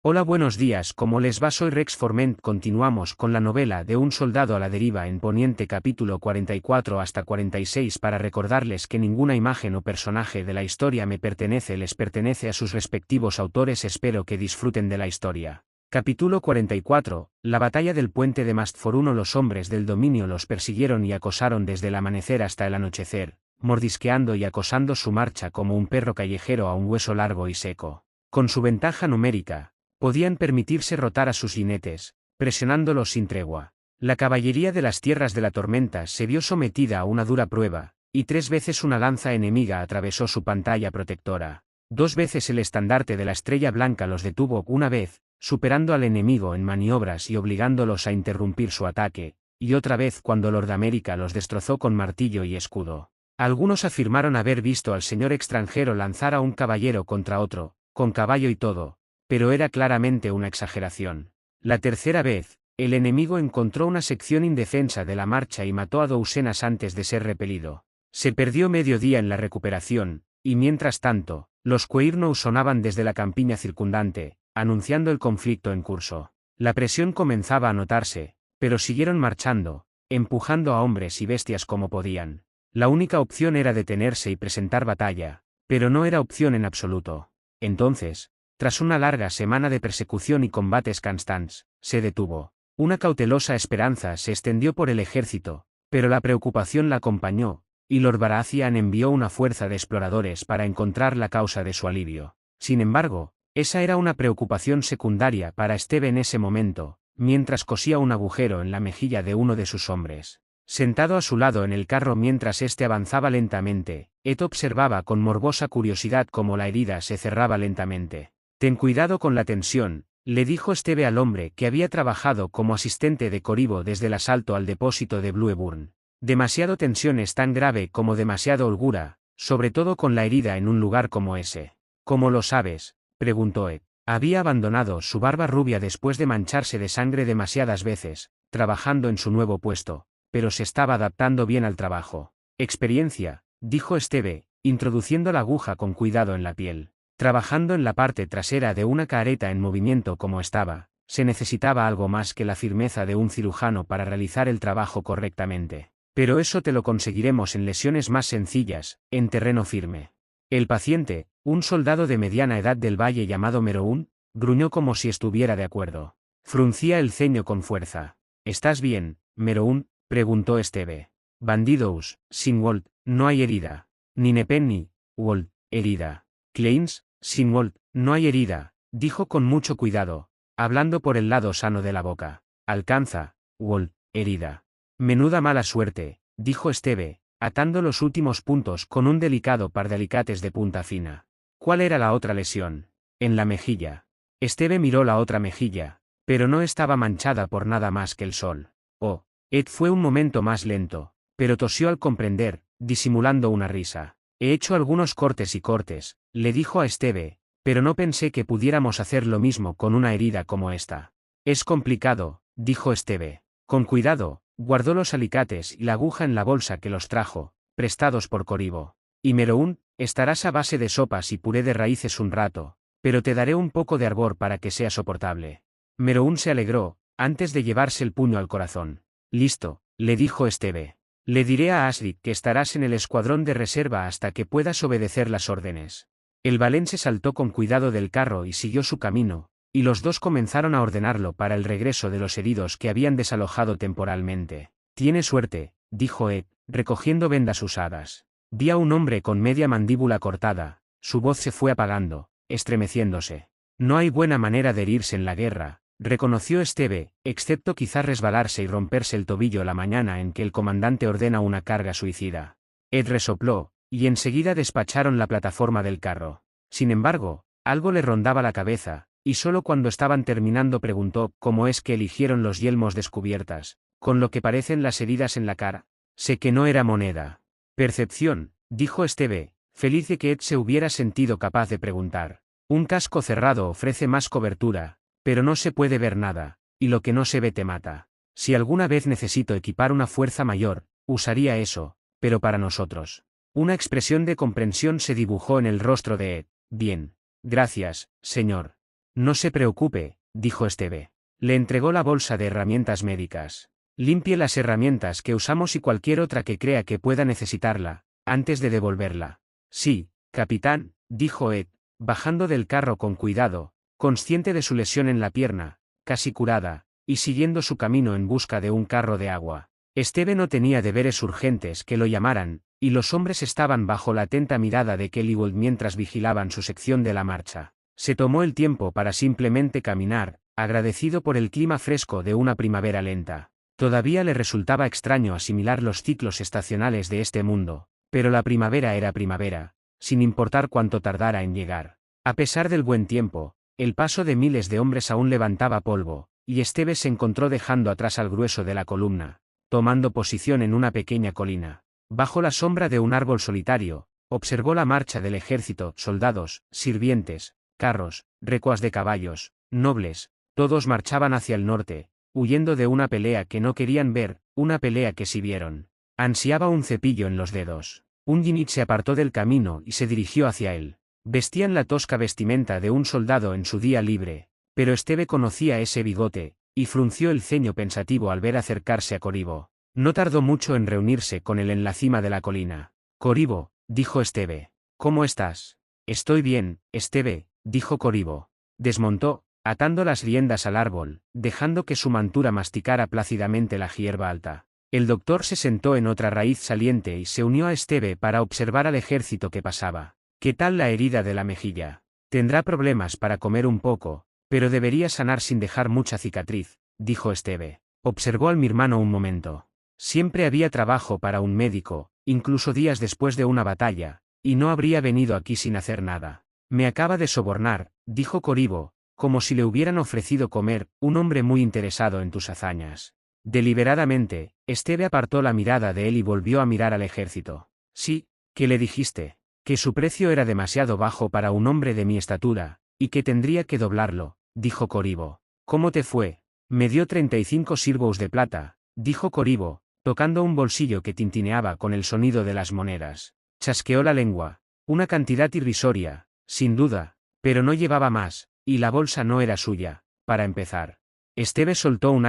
Hola, buenos días, ¿cómo les va? Soy Rex Forment. Continuamos con la novela de Un soldado a la deriva en Poniente, capítulo 44 hasta 46, para recordarles que ninguna imagen o personaje de la historia me pertenece, les pertenece a sus respectivos autores. Espero que disfruten de la historia. Capítulo 44, la batalla del puente de Mastforuno. Los hombres del dominio los persiguieron y acosaron desde el amanecer hasta el anochecer, mordisqueando y acosando su marcha como un perro callejero a un hueso largo y seco. Con su ventaja numérica, podían permitirse rotar a sus jinetes, presionándolos sin tregua. La caballería de las tierras de la tormenta se vio sometida a una dura prueba, y 3 veces una lanza enemiga atravesó su pantalla protectora. 2 veces el estandarte de la Estrella Blanca los detuvo, una vez, superando al enemigo en maniobras y obligándolos a interrumpir su ataque, y otra vez cuando Lord América los destrozó con martillo y escudo. Algunos afirmaron haber visto al señor extranjero lanzar a un caballero contra otro, con caballo y todo, pero era claramente una exageración. La tercera vez, el enemigo encontró una sección indefensa de la marcha y mató a doucenas antes de ser repelido. Se perdió medio día en la recuperación, y mientras tanto, los Cuernos sonaban desde la campiña circundante, anunciando el conflicto en curso. La presión comenzaba a notarse, pero siguieron marchando, empujando a hombres y bestias como podían. La única opción era detenerse y presentar batalla, pero no era opción en absoluto. Entonces, tras una larga semana de persecución y combates constantes, se detuvo. Una cautelosa esperanza se extendió por el ejército, pero la preocupación la acompañó, y Lord Baratheon envió una fuerza de exploradores para encontrar la causa de su alivio. Sin embargo, esa era una preocupación secundaria para Steve en ese momento, mientras cosía un agujero en la mejilla de uno de sus hombres. Sentado a su lado en el carro mientras éste avanzaba lentamente, Ed observaba con morbosa curiosidad cómo la herida se cerraba lentamente. «Ten cuidado con la tensión», le dijo Steve al hombre que había trabajado como asistente de Corribo desde el asalto al depósito de Blueburn. «Demasiado tensión es tan grave como demasiado holgura, sobre todo con la herida en un lugar como ese». «¿Cómo lo sabes?», preguntó Ed. Había abandonado su barba rubia después de mancharse de sangre demasiadas veces, trabajando en su nuevo puesto, pero se estaba adaptando bien al trabajo. «Experiencia», dijo Steve, introduciendo la aguja con cuidado en la piel. Trabajando en la parte trasera de una carreta en movimiento como estaba, se necesitaba algo más que la firmeza de un cirujano para realizar el trabajo correctamente. Pero eso te lo conseguiremos en lesiones más sencillas, en terreno firme. El paciente, un soldado de mediana edad del valle llamado Meroun, gruñó como si estuviera de acuerdo. Fruncía el ceño con fuerza. «¿Estás bien, Meroun?», preguntó Steve. «Bandidos, Sinwald, no hay herida. Ni Nepenny, Wald, herida. Kleins, Sinwald, no hay herida», dijo con mucho cuidado, hablando por el lado sano de la boca. «Alcanza, Wald, herida». «Menuda mala suerte», dijo Steve, atando los últimos puntos con un delicado par de alicates de punta fina. «¿Cuál era la otra lesión?». «En la mejilla». Steve miró la otra mejilla, pero no estaba manchada por nada más que el sol. «Oh». Ed fue un momento más lento, pero tosió al comprender, disimulando una risa. «He hecho algunos cortes», le dijo a Steve, «pero no pensé que pudiéramos hacer lo mismo con una herida como esta». «Es complicado», dijo Steve. Con cuidado, guardó los alicates y la aguja en la bolsa que los trajo, prestados por Corribo. «Y Meroun, estarás a base de sopas y puré de raíces un rato, pero te daré un poco de arbor para que sea soportable». Meroun se alegró, antes de llevarse el puño al corazón. «Listo», le dijo Steve. «Le diré a Ashley que estarás en el escuadrón de reserva hasta que puedas obedecer las órdenes». El valense saltó con cuidado del carro y siguió su camino, y los dos comenzaron a ordenarlo para el regreso de los heridos que habían desalojado temporalmente. «Tiene suerte», dijo Ed, recogiendo vendas usadas. Vi a un hombre con media mandíbula cortada, su voz se fue apagando, estremeciéndose. «No hay buena manera de herirse en la guerra», reconoció Steve, excepto quizá resbalarse y romperse el tobillo la mañana en que el comandante ordena una carga suicida. Ed resopló, y enseguida despacharon la plataforma del carro. Sin embargo, algo le rondaba la cabeza, y solo cuando estaban terminando preguntó cómo es que eligieron los yelmos descubiertas, con lo que parecen las heridas en la cara. «Sé que no era moneda». «Percepción», dijo Steve, feliz de que Ed se hubiera sentido capaz de preguntar. «Un casco cerrado ofrece más cobertura, pero no se puede ver nada, y lo que no se ve te mata. Si alguna vez necesito equipar una fuerza mayor, usaría eso, pero para nosotros». Una expresión de comprensión se dibujó en el rostro de Ed. «Bien. Gracias, señor». No se preocupe, dijo Esteve. Le entregó la bolsa de herramientas médicas. Limpie las herramientas que usamos y cualquier otra que crea que pueda necesitarla, antes de devolverla. Sí, capitán, dijo Ed, bajando del carro con cuidado, consciente de su lesión en la pierna, casi curada, y siguiendo su camino en busca de un carro de agua. Esteve no tenía deberes urgentes que lo llamaran, y los hombres estaban bajo la atenta mirada de Kellywood mientras vigilaban su sección de la marcha. Se tomó el tiempo para simplemente caminar, agradecido por el clima fresco de una primavera lenta. Todavía le resultaba extraño asimilar los ciclos estacionales de este mundo, pero la primavera era primavera, sin importar cuánto tardara en llegar. A pesar del buen tiempo, el paso de miles de hombres aún levantaba polvo, y Esteve se encontró dejando atrás al grueso de la columna, tomando posición en una pequeña colina. Bajo la sombra de un árbol solitario, observó la marcha del ejército, soldados, sirvientes, carros, recuas de caballos, nobles, todos marchaban hacia el norte, huyendo de una pelea que no querían ver, una pelea que sí vieron. Ansiaba un cepillo en los dedos. Un jinit se apartó del camino y se dirigió hacia él. Vestían la tosca vestimenta de un soldado en su día libre, pero Esteve conocía ese bigote, y frunció el ceño pensativo al ver acercarse a Corribo. No tardó mucho en reunirse con él en la cima de la colina. Corribo, dijo Esteve. ¿Cómo estás? Estoy bien, Esteve, dijo Corribo. Desmontó, atando las riendas al árbol, dejando que su montura masticara plácidamente la hierba alta. El doctor se sentó en otra raíz saliente y se unió a Esteve para observar al ejército que pasaba. ¿Qué tal la herida de la mejilla? Tendrá problemas para comer un poco, pero debería sanar sin dejar mucha cicatriz, dijo Esteve. Observó al mirmano un momento. Siempre había trabajo para un médico, incluso días después de una batalla, y no habría venido aquí sin hacer nada. Me acaba de sobornar, dijo Corribo, como si le hubieran ofrecido comer, un hombre muy interesado en tus hazañas. Deliberadamente, Esteve apartó la mirada de él y volvió a mirar al ejército. Sí, ¿qué le dijiste? Que su precio era demasiado bajo para un hombre de mi estatura, y que tendría que doblarlo, dijo Corribo. ¿Cómo te fue? Me dio 35 sirvos de plata, dijo Corribo, tocando un bolsillo que tintineaba con el sonido de las monedas. Chasqueó la lengua. Una cantidad irrisoria, sin duda, pero no llevaba más, y la bolsa no era suya, para empezar. Esteve soltó un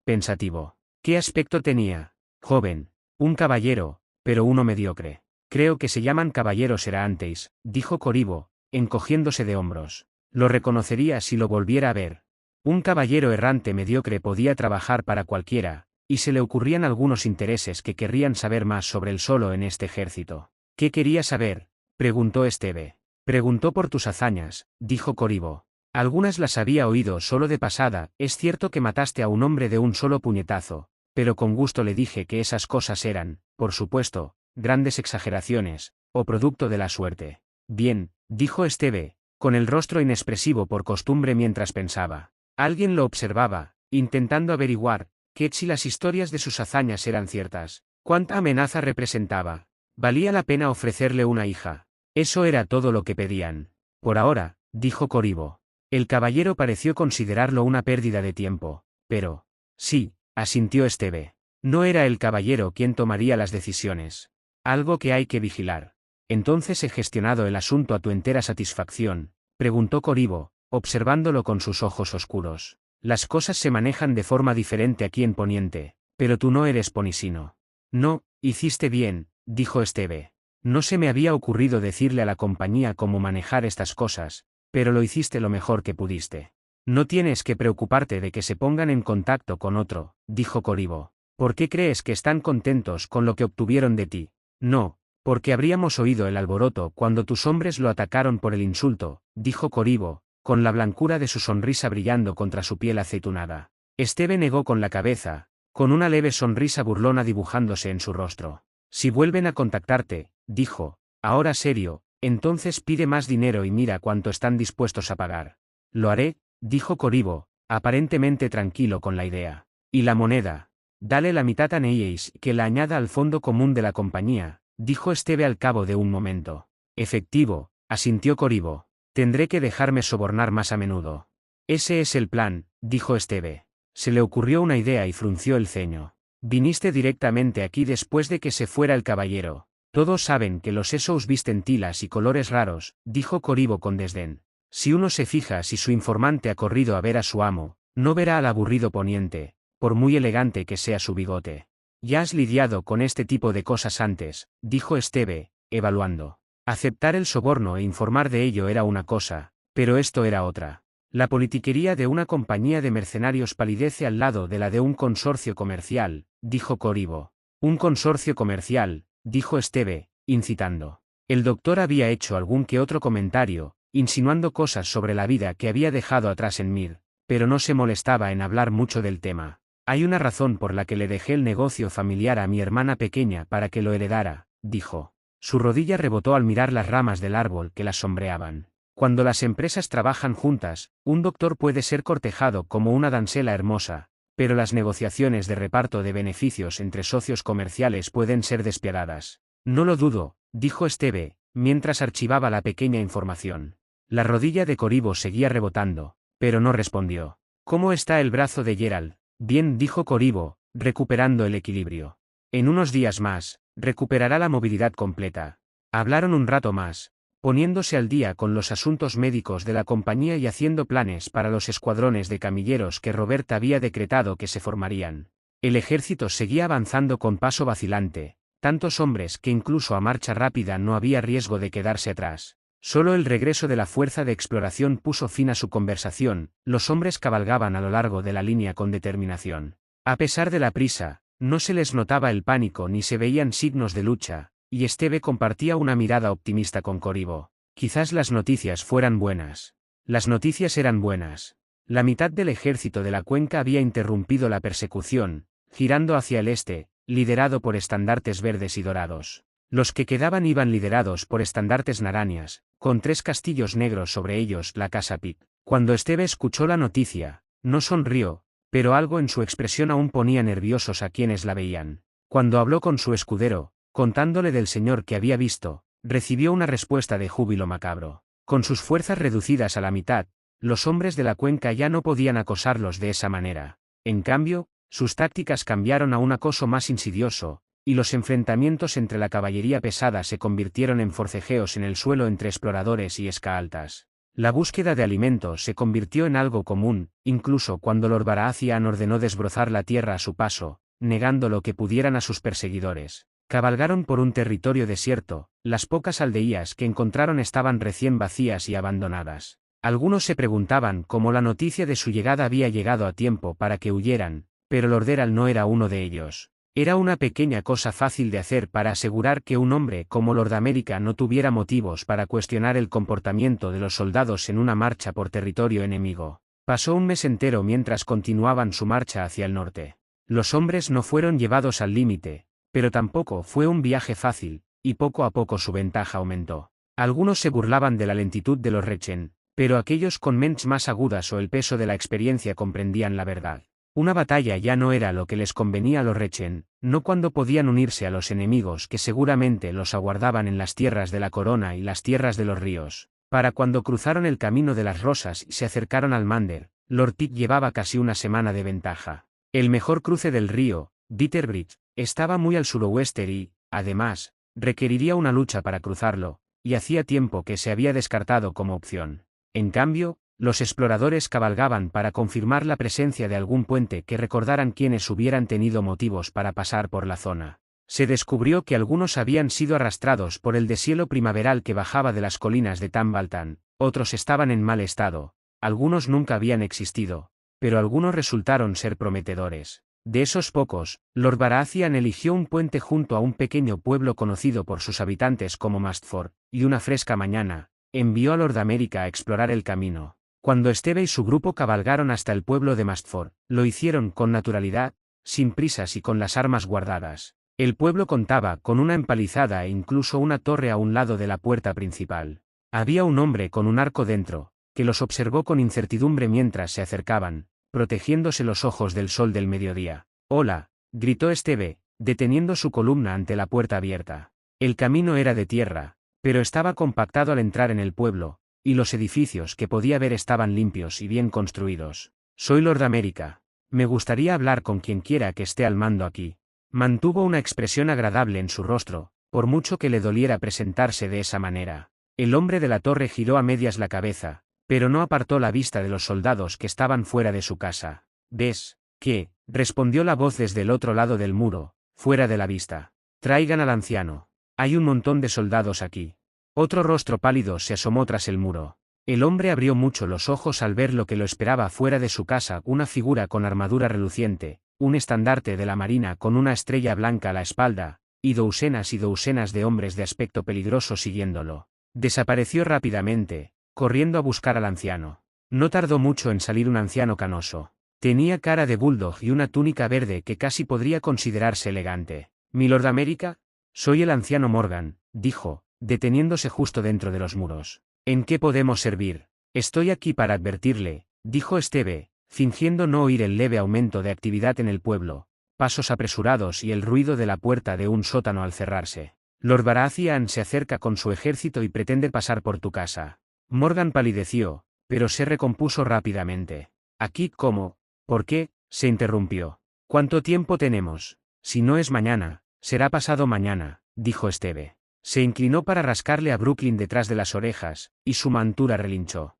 pensativo. ¿Qué aspecto tenía? Joven. Un caballero, pero uno mediocre. Creo que se llaman caballeros eraantes, dijo Corribo, encogiéndose de hombros. Lo reconocería si lo volviera a ver. Un caballero errante mediocre podía trabajar para cualquiera, y se le ocurrían algunos intereses que querrían saber más sobre él solo en este ejército. ¿Qué quería saber? Preguntó Esteve. Preguntó por tus hazañas, dijo Corribo. Algunas las había oído solo de pasada. Es cierto que mataste a un hombre de un solo puñetazo, pero con gusto le dije que esas cosas eran, por supuesto, grandes exageraciones, o producto de la suerte. Bien, dijo Esteve, con el rostro inexpresivo por costumbre mientras pensaba. Alguien lo observaba, intentando averiguar, que si las historias de sus hazañas eran ciertas, cuánta amenaza representaba. Valía la pena ofrecerle una hija. Eso era todo lo que pedían. Por ahora, dijo Corribo. El caballero pareció considerarlo una pérdida de tiempo, pero... Sí, asintió Esteve. No era el caballero quien tomaría las decisiones. Algo que hay que vigilar. Entonces he gestionado el asunto a tu entera satisfacción, preguntó Corribo, observándolo con sus ojos oscuros. Las cosas se manejan de forma diferente aquí en Poniente, pero tú no eres ponisino. No, hiciste bien, dijo Esteve. No se me había ocurrido decirle a la compañía cómo manejar estas cosas, pero lo hiciste lo mejor que pudiste. No tienes que preocuparte de que se pongan en contacto con otro, dijo Corribo. ¿Por qué crees que están contentos con lo que obtuvieron de ti? No, porque habríamos oído el alboroto cuando tus hombres lo atacaron por el insulto, dijo Corribo, con la blancura de su sonrisa brillando contra su piel aceitunada. Esteve negó con la cabeza, con una leve sonrisa burlona dibujándose en su rostro. Si vuelven a contactarte, dijo, ahora serio, entonces pide más dinero y mira cuánto están dispuestos a pagar. Lo haré, dijo Corribo, aparentemente tranquilo con la idea. ¿Y la moneda? Dale la mitad a Neyes que la añada al fondo común de la compañía, dijo Esteve al cabo de un momento. Efectivo, asintió Corribo. Tendré que dejarme sobornar más a menudo. Ese es el plan, dijo Esteve. Se le ocurrió una idea y frunció el ceño. Viniste directamente aquí después de que se fuera el caballero. Todos saben que los Esos visten tilas y colores raros, dijo Corribo con desdén. Si uno se fija si su informante ha corrido a ver a su amo, no verá al aburrido poniente, por muy elegante que sea su bigote. Ya has lidiado con este tipo de cosas antes, dijo Esteve, evaluando. Aceptar el soborno e informar de ello era una cosa, pero esto era otra. La politiquería de una compañía de mercenarios palidece al lado de la de un consorcio comercial, dijo Corribo. Un consorcio comercial, dijo Esteve, incitando. El doctor había hecho algún que otro comentario, insinuando cosas sobre la vida que había dejado atrás en Mir, pero no se molestaba en hablar mucho del tema. Hay una razón por la que le dejé el negocio familiar a mi hermana pequeña para que lo heredara, dijo. Su rodilla rebotó al mirar las ramas del árbol que las sombreaban. Cuando las empresas trabajan juntas, un doctor puede ser cortejado como una damisela hermosa, pero las negociaciones de reparto de beneficios entre socios comerciales pueden ser despiadadas. No lo dudo, dijo Esteve, mientras archivaba la pequeña información. La rodilla de Corribo seguía rebotando, pero no respondió. ¿Cómo está el brazo de Gerald? Bien, dijo Corribo, recuperando el equilibrio. En unos días más, recuperará la movilidad completa. Hablaron un rato más, poniéndose al día con los asuntos médicos de la compañía y haciendo planes para los escuadrones de camilleros que Robert había decretado que se formarían. El ejército seguía avanzando con paso vacilante, tantos hombres que incluso a marcha rápida no había riesgo de quedarse atrás. Solo el regreso de la fuerza de exploración puso fin a su conversación, los hombres cabalgaban a lo largo de la línea con determinación. A pesar de la prisa, no se les notaba el pánico ni se veían signos de lucha, y Esteve compartía una mirada optimista con Corribo. Quizás las noticias fueran buenas. Las noticias eran buenas. La mitad del ejército de la cuenca había interrumpido la persecución, girando hacia el este, liderado por estandartes verdes y dorados. Los que quedaban iban liderados por estandartes narañas, con 3 castillos negros sobre ellos la casa Pic. Cuando Esteve escuchó la noticia, no sonrió, pero algo en su expresión aún ponía nerviosos a quienes la veían. Cuando habló con su escudero, contándole del señor que había visto, recibió una respuesta de júbilo macabro. Con sus fuerzas reducidas a la mitad, los hombres de la cuenca ya no podían acosarlos de esa manera. En cambio, sus tácticas cambiaron a un acoso más insidioso, y los enfrentamientos entre la caballería pesada se convirtieron en forcejeos en el suelo entre exploradores y escaaltas. La búsqueda de alimentos se convirtió en algo común, incluso cuando Lord Baratheon ordenó desbrozar la tierra a su paso, negando lo que pudieran a sus perseguidores. Cabalgaron por un territorio desierto, las pocas aldeías que encontraron estaban recién vacías y abandonadas. Algunos se preguntaban cómo la noticia de su llegada había llegado a tiempo para que huyeran, pero Lord Errol no era uno de ellos. Era una pequeña cosa fácil de hacer para asegurar que un hombre como Lord America no tuviera motivos para cuestionar el comportamiento de los soldados en una marcha por territorio enemigo. Pasó un mes entero mientras continuaban su marcha hacia el norte. Los hombres no fueron llevados al límite, pero tampoco fue un viaje fácil, y poco a poco su ventaja aumentó. Algunos se burlaban de la lentitud de los Rechen, pero aquellos con mentes más agudas o el peso de la experiencia comprendían la verdad. Una batalla ya no era lo que les convenía a los Rechen, no cuando podían unirse a los enemigos que seguramente los aguardaban en las tierras de la Corona y las tierras de los ríos. Para cuando cruzaron el camino de las Rosas y se acercaron al Mander, Lord Pitt llevaba casi una semana de ventaja. El mejor cruce del río, Bitterbridge, estaba muy al suroeste y, además, requeriría una lucha para cruzarlo, y hacía tiempo que se había descartado como opción. En cambio, los exploradores cabalgaban para confirmar la presencia de algún puente que recordaran quienes hubieran tenido motivos para pasar por la zona. Se descubrió que algunos habían sido arrastrados por el deshielo primaveral que bajaba de las colinas de Tambaltan, otros estaban en mal estado, algunos nunca habían existido, pero algunos resultaron ser prometedores. De esos pocos, Lord Baratheon eligió un puente junto a un pequeño pueblo conocido por sus habitantes como Mastford, y una fresca mañana, envió a Lord America a explorar el camino. Cuando Esteve y su grupo cabalgaron hasta el pueblo de Mastford, lo hicieron con naturalidad, sin prisas y con las armas guardadas. El pueblo contaba con una empalizada e incluso una torre a un lado de la puerta principal. Había un hombre con un arco dentro, que los observó con incertidumbre mientras se acercaban, protegiéndose los ojos del sol del mediodía. «Hola», gritó Esteve, deteniendo su columna ante la puerta abierta. El camino era de tierra, pero estaba compactado al entrar en el pueblo, y los edificios que podía ver estaban limpios y bien construidos. «Soy Lord America. Me gustaría hablar con quien quiera que esté al mando aquí». Mantuvo una expresión agradable en su rostro, por mucho que le doliera presentarse de esa manera. El hombre de la torre giró a medias la cabeza, pero no apartó la vista de los soldados que estaban fuera de su casa. ¿Ves qué? Respondió la voz desde el otro lado del muro, fuera de la vista. Traigan al anciano. Hay un montón de soldados aquí. Otro rostro pálido se asomó tras el muro. El hombre abrió mucho los ojos al ver lo que lo esperaba fuera de su casa, una figura con armadura reluciente, un estandarte de la marina con una estrella blanca a la espalda, y doucenas de hombres de aspecto peligroso siguiéndolo. Desapareció rápidamente, corriendo a buscar al anciano. No tardó mucho en salir un anciano canoso. Tenía cara de bulldog y una túnica verde que casi podría considerarse elegante. «¿Milord América?» «Soy el anciano Morgan», dijo, deteniéndose justo dentro de los muros. «¿En qué podemos servir?» «Estoy aquí para advertirle», dijo Esteve, fingiendo no oír el leve aumento de actividad en el pueblo, pasos apresurados y el ruido de la puerta de un sótano al cerrarse. «Lord Baratheon se acerca con su ejército y pretende pasar por tu casa». Morgan palideció, pero se recompuso rápidamente. «¿Aquí cómo? ¿Por qué?» se interrumpió. «¿Cuánto tiempo tenemos? Si no es mañana, será pasado mañana», dijo Esteve. Se inclinó para rascarle a Brooklyn detrás de las orejas, y su montura relinchó.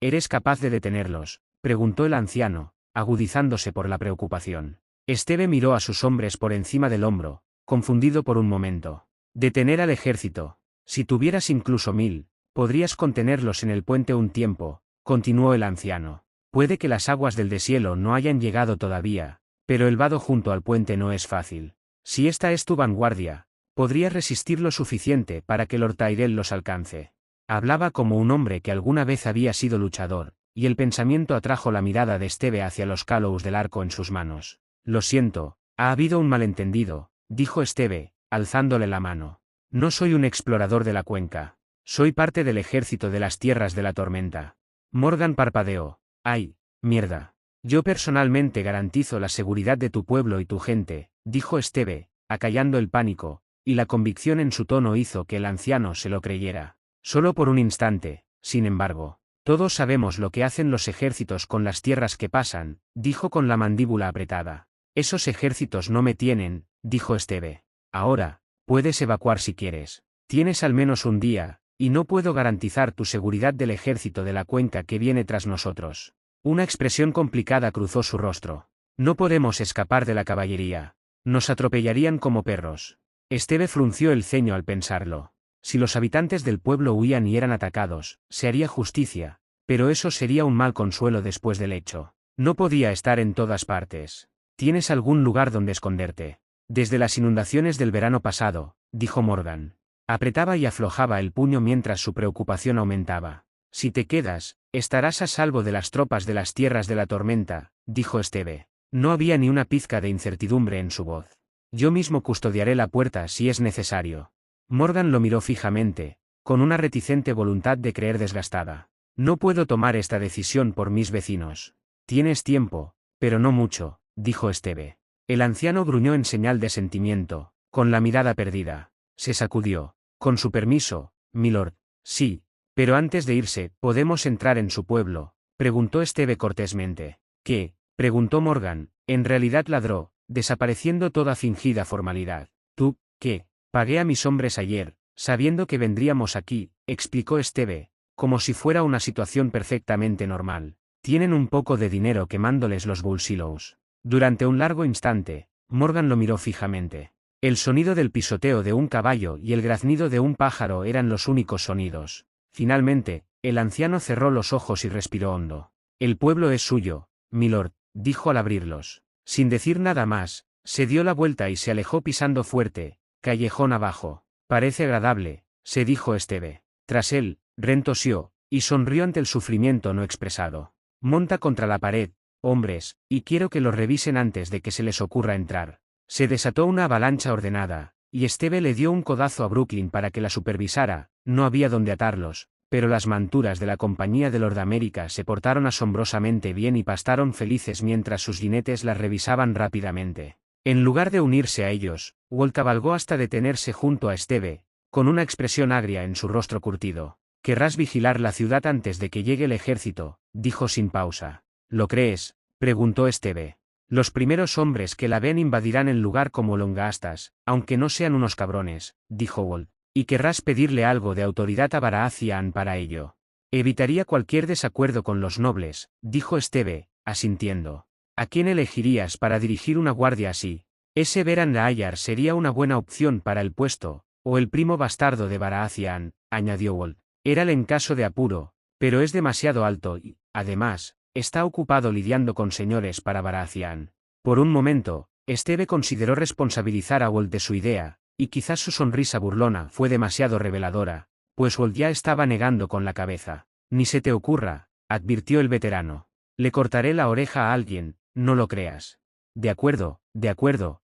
¿Eres capaz de detenerlos?, preguntó el anciano, agudizándose por la preocupación. Esteve miró a sus hombres por encima del hombro, confundido por un momento. «Detener al ejército. Si tuvieras incluso 1000, podrías contenerlos en el puente un tiempo», continuó el anciano. «Puede que las aguas del deshielo no hayan llegado todavía, pero el vado junto al puente no es fácil. Si esta es tu vanguardia, podrías resistir lo suficiente para que Lord Tyrell los alcance». Hablaba como un hombre que alguna vez había sido luchador, y el pensamiento atrajo la mirada de Esteve hacia los callos del arco en sus manos. «Lo siento, ha habido un malentendido», dijo Esteve, alzándole la mano. «No soy un explorador de la cuenca. Soy parte del ejército de las tierras de la tormenta». Morgan parpadeó. «¡Ay, mierda! Yo personalmente garantizo la seguridad de tu pueblo y tu gente», dijo Esteve, acallando el pánico, y la convicción en su tono hizo que el anciano se lo creyera. Solo por un instante, sin embargo. «Todos sabemos lo que hacen los ejércitos con las tierras que pasan», dijo con la mandíbula apretada. «Esos ejércitos no me tienen», dijo Esteve. «Ahora, puedes evacuar si quieres. Tienes al menos un día, y no puedo garantizar tu seguridad del ejército de la cuenca que viene tras nosotros». Una expresión complicada cruzó su rostro. «No podemos escapar de la caballería. Nos atropellarían como perros». Esteve frunció el ceño al pensarlo. Si los habitantes del pueblo huían y eran atacados, se haría justicia, pero eso sería un mal consuelo después del hecho. No podía estar en todas partes. «¿Tienes algún lugar donde esconderte?» «Desde las inundaciones del verano pasado», dijo Morgan. Apretaba y aflojaba el puño mientras su preocupación aumentaba. «Si te quedas, estarás a salvo de las tropas de las tierras de la tormenta», dijo Esteve. No había ni una pizca de incertidumbre en su voz. «Yo mismo custodiaré la puerta si es necesario». Morgan lo miró fijamente, con una reticente voluntad de creer desgastada. «No puedo tomar esta decisión por mis vecinos». «Tienes tiempo, pero no mucho», dijo Esteve. El anciano gruñó en señal de sentimiento, con la mirada perdida. Se sacudió. «Con su permiso, milord». «Sí, pero antes de irse, ¿podemos entrar en su pueblo?», preguntó Esteve cortésmente. «¿Qué?», preguntó Morgan, en realidad ladró, desapareciendo toda fingida formalidad. «¿Tú, qué?». «Pagué a mis hombres ayer, sabiendo que vendríamos aquí», explicó Esteve, como si fuera una situación perfectamente normal. «Tienen un poco de dinero quemándoles los Bullshilows». Durante un largo instante, Morgan lo miró fijamente. El sonido del pisoteo de un caballo y el graznido de un pájaro eran los únicos sonidos. Finalmente, el anciano cerró los ojos y respiró hondo. «El pueblo es suyo, milord», dijo al abrirlos. Sin decir nada más, se dio la vuelta y se alejó pisando fuerte, callejón abajo. «Parece agradable», se dijo Esteve. Tras él, Ren tosió, y sonrió ante el sufrimiento no expresado. «Monta contra la pared, hombres, y quiero que los revisen antes de que se les ocurra entrar». Se desató una avalancha ordenada, y Esteve le dio un codazo a Brooklyn para que la supervisara. No había donde atarlos, pero las monturas de la compañía de Lord América se portaron asombrosamente bien y pastaron felices mientras sus jinetes las revisaban rápidamente. En lugar de unirse a ellos, Walt cabalgó hasta detenerse junto a Esteve, con una expresión agria en su rostro curtido. «Querrás vigilar la ciudad antes de que llegue el ejército», dijo sin pausa. «¿Lo crees?», preguntó Esteve. «Los primeros hombres que la ven invadirán el lugar como longastas, aunque no sean unos cabrones», dijo Walt. «Y querrás pedirle algo de autoridad a Baratheon para ello». Evitaría cualquier desacuerdo con los nobles, dijo Esteve, asintiendo. ¿A quién elegirías para dirigir una guardia así? Ese Beran Laayar sería una buena opción para el puesto, o el primo bastardo de Baratheon, añadió Wold. Érale en caso de apuro, pero es demasiado alto y, además, está ocupado lidiando con señores para Baratheon. Por un momento, Esteve consideró responsabilizar a Wold de su idea, y quizás su sonrisa burlona fue demasiado reveladora, pues Wold ya estaba negando con la cabeza. Ni se te ocurra, advirtió el veterano. Le cortaré la oreja a alguien, no lo creas. De acuerdo,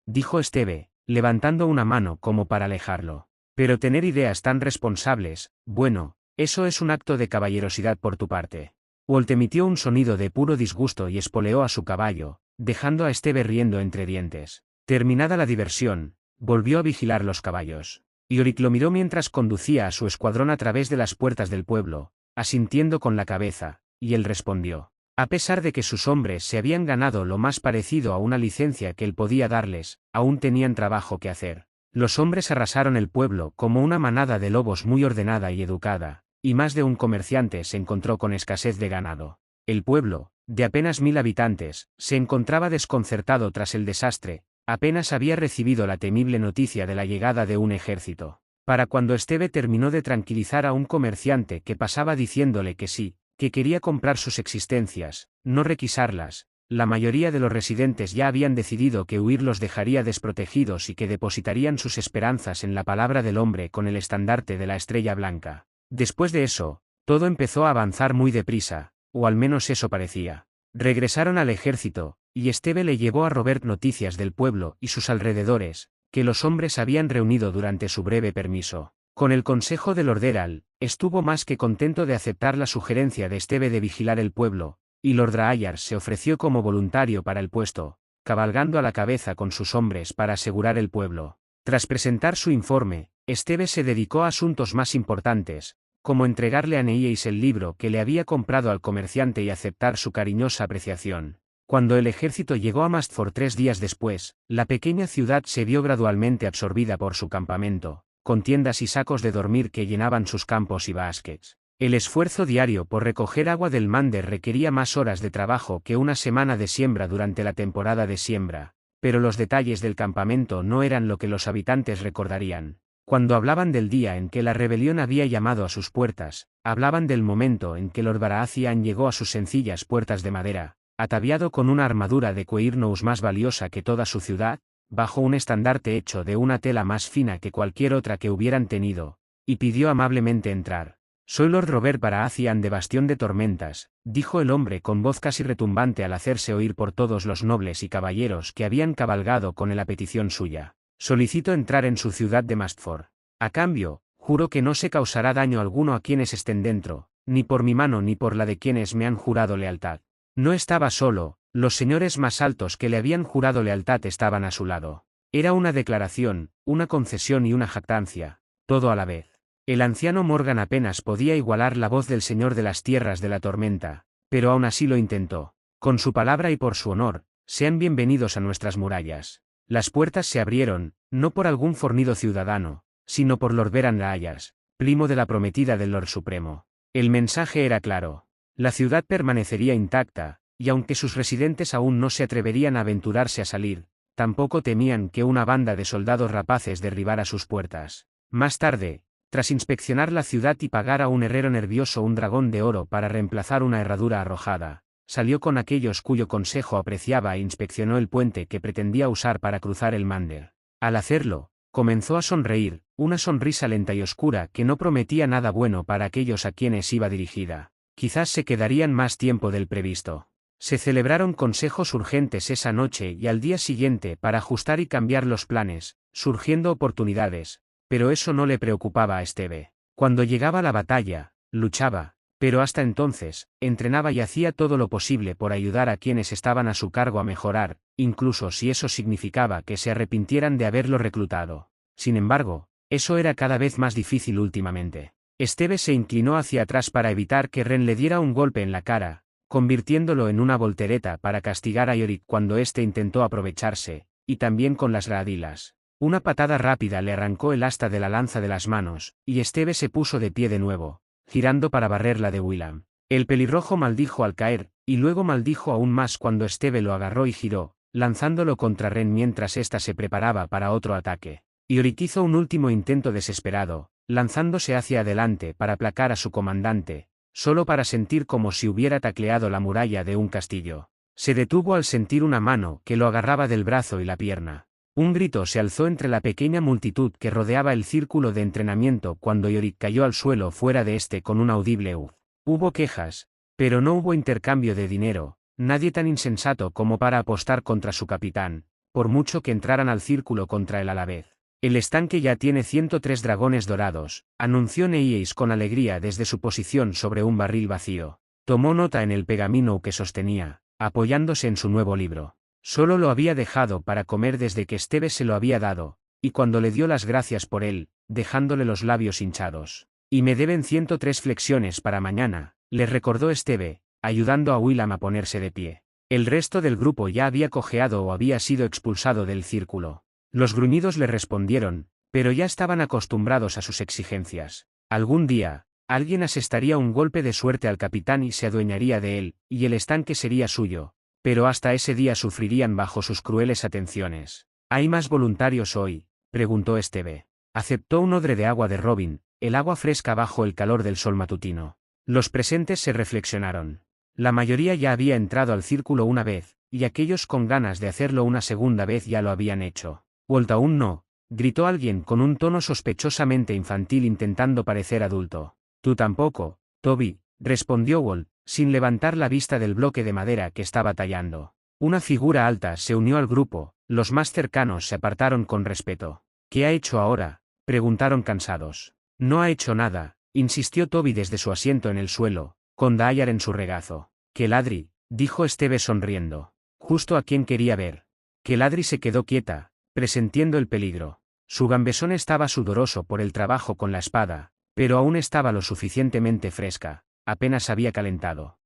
dijo Esteve, levantando una mano como para alejarlo. Pero tener ideas tan responsables, bueno, eso es un acto de caballerosidad por tu parte. Walt emitió un sonido de puro disgusto y espoleó a su caballo, dejando a Esteve riendo entre dientes. Terminada la diversión, volvió a vigilar los caballos. Yorick lo miró mientras conducía a su escuadrón a través de las puertas del pueblo, asintiendo con la cabeza, y él respondió. A pesar de que sus hombres se habían ganado lo más parecido a una licencia que él podía darles, aún tenían trabajo que hacer. Los hombres arrasaron el pueblo como una manada de lobos muy ordenada y educada, y más de un comerciante se encontró con escasez de ganado. El pueblo, de apenas 1000 habitantes, se encontraba desconcertado tras el desastre, apenas había recibido la temible noticia de la llegada de un ejército. Para cuando Esteve terminó de tranquilizar a un comerciante que pasaba diciéndole que sí, que quería comprar sus existencias, no requisarlas, la mayoría de los residentes ya habían decidido que huir los dejaría desprotegidos y que depositarían sus esperanzas en la palabra del hombre con el estandarte de la estrella blanca. Después de eso, todo empezó a avanzar muy deprisa, o al menos eso parecía. Regresaron al ejército, y Esteve le llevó a Robert noticias del pueblo y sus alrededores, que los hombres habían reunido durante su breve permiso. Con el consejo de Lord Errol, estuvo más que contento de aceptar la sugerencia de Esteve de vigilar el pueblo, y Lord Laayar se ofreció como voluntario para el puesto, cabalgando a la cabeza con sus hombres para asegurar el pueblo. Tras presentar su informe, Esteve se dedicó a asuntos más importantes, como entregarle a Neieis el libro que le había comprado al comerciante y aceptar su cariñosa apreciación. Cuando el ejército llegó a Mastford 3 días después, la pequeña ciudad se vio gradualmente absorbida por su campamento, con tiendas y sacos de dormir que llenaban sus campos y baskets. El esfuerzo diario por recoger agua del Mander requería más horas de trabajo que una semana de siembra durante la temporada de siembra, pero los detalles del campamento no eran lo que los habitantes recordarían. Cuando hablaban del día en que la rebelión había llamado a sus puertas, hablaban del momento en que Lord Baratheon llegó a sus sencillas puertas de madera, ataviado con una armadura de Cuernous más valiosa que toda su ciudad, bajo un estandarte hecho de una tela más fina que cualquier otra que hubieran tenido, y pidió amablemente entrar. Soy Lord Robert Baratheon de Bastión de Tormentas, dijo el hombre con voz casi retumbante al hacerse oír por todos los nobles y caballeros que habían cabalgado con él a petición suya. Solicito entrar en su ciudad de Mastford. A cambio, juro que no se causará daño alguno a quienes estén dentro, ni por mi mano ni por la de quienes me han jurado lealtad. No estaba solo. Los señores más altos que le habían jurado lealtad estaban a su lado. Era una declaración, una concesión y una jactancia, todo a la vez. El anciano Morgan apenas podía igualar la voz del señor de las tierras de la tormenta, pero aún así lo intentó. Con su palabra y por su honor, sean bienvenidos a nuestras murallas. Las puertas se abrieron, no por algún fornido ciudadano, sino por Lord Beran Laayar, primo de la prometida del Lord Supremo. El mensaje era claro. La ciudad permanecería intacta, y aunque sus residentes aún no se atreverían a aventurarse a salir, tampoco temían que una banda de soldados rapaces derribara sus puertas. Más tarde, tras inspeccionar la ciudad y pagar a un herrero nervioso un dragón de oro para reemplazar una herradura arrojada, salió con aquellos cuyo consejo apreciaba e inspeccionó el puente que pretendía usar para cruzar el Mander. Al hacerlo, comenzó a sonreír, una sonrisa lenta y oscura que no prometía nada bueno para aquellos a quienes iba dirigida. Quizás se quedarían más tiempo del previsto. Se celebraron consejos urgentes esa noche y al día siguiente para ajustar y cambiar los planes, surgiendo oportunidades, pero eso no le preocupaba a Esteve. Cuando llegaba la batalla, luchaba, pero hasta entonces, entrenaba y hacía todo lo posible por ayudar a quienes estaban a su cargo a mejorar, incluso si eso significaba que se arrepintieran de haberlo reclutado. Sin embargo, eso era cada vez más difícil últimamente. Esteve se inclinó hacia atrás para evitar que Ren le diera un golpe en la cara, convirtiéndolo en una voltereta para castigar a Yorick cuando éste intentó aprovecharse, y también con las radilas. Una patada rápida le arrancó el asta de la lanza de las manos, y Esteve se puso de pie de nuevo, girando para barrerla de Willam. El pelirrojo maldijo al caer, y luego maldijo aún más cuando Steve lo agarró y giró, lanzándolo contra Ren mientras ésta se preparaba para otro ataque. Yorick hizo un último intento desesperado, lanzándose hacia adelante para aplacar a su comandante, solo para sentir como si hubiera tacleado la muralla de un castillo. Se detuvo al sentir una mano que lo agarraba del brazo y la pierna. Un grito se alzó entre la pequeña multitud que rodeaba el círculo de entrenamiento cuando Yorick cayó al suelo fuera de este con un audible "uf". Hubo quejas, pero no hubo intercambio de dinero, nadie tan insensato como para apostar contra su capitán, por mucho que entraran al círculo contra él a la vez. El estanque ya tiene 103 dragones dorados, anunció Neieis con alegría desde su posición sobre un barril vacío. Tomó nota en el pergamino que sostenía, apoyándose en su nuevo libro. Solo lo había dejado para comer desde que Steve se lo había dado, y cuando le dio las gracias por él, dejándole los labios hinchados. Y me deben 103 flexiones para mañana, le recordó Steve, ayudando a Willam a ponerse de pie. El resto del grupo ya había cojeado o había sido expulsado del círculo. Los gruñidos le respondieron, pero ya estaban acostumbrados a sus exigencias. Algún día, alguien asestaría un golpe de suerte al capitán y se adueñaría de él, y el estanque sería suyo, pero hasta ese día sufrirían bajo sus crueles atenciones. ¿Hay más voluntarios hoy?, preguntó Steve. Aceptó un odre de agua de Robin, el agua fresca bajo el calor del sol matutino. Los presentes se reflexionaron. La mayoría ya había entrado al círculo una vez, y aquellos con ganas de hacerlo una segunda vez ya lo habían hecho. Walt aún no, gritó alguien con un tono sospechosamente infantil intentando parecer adulto. Tú tampoco, Toby, respondió Walt, sin levantar la vista del bloque de madera que estaba tallando. Una figura alta se unió al grupo, los más cercanos se apartaron con respeto. ¿Qué ha hecho ahora?, preguntaron cansados. No ha hecho nada, insistió Toby desde su asiento en el suelo, con Dayar en su regazo. Keladri, dijo Steve sonriendo. Justo a quien quería ver. Keladri se quedó quieta, presentiendo el peligro. Su gambesón estaba sudoroso por el trabajo con la espada, pero aún estaba lo suficientemente fresca, apenas había calentado.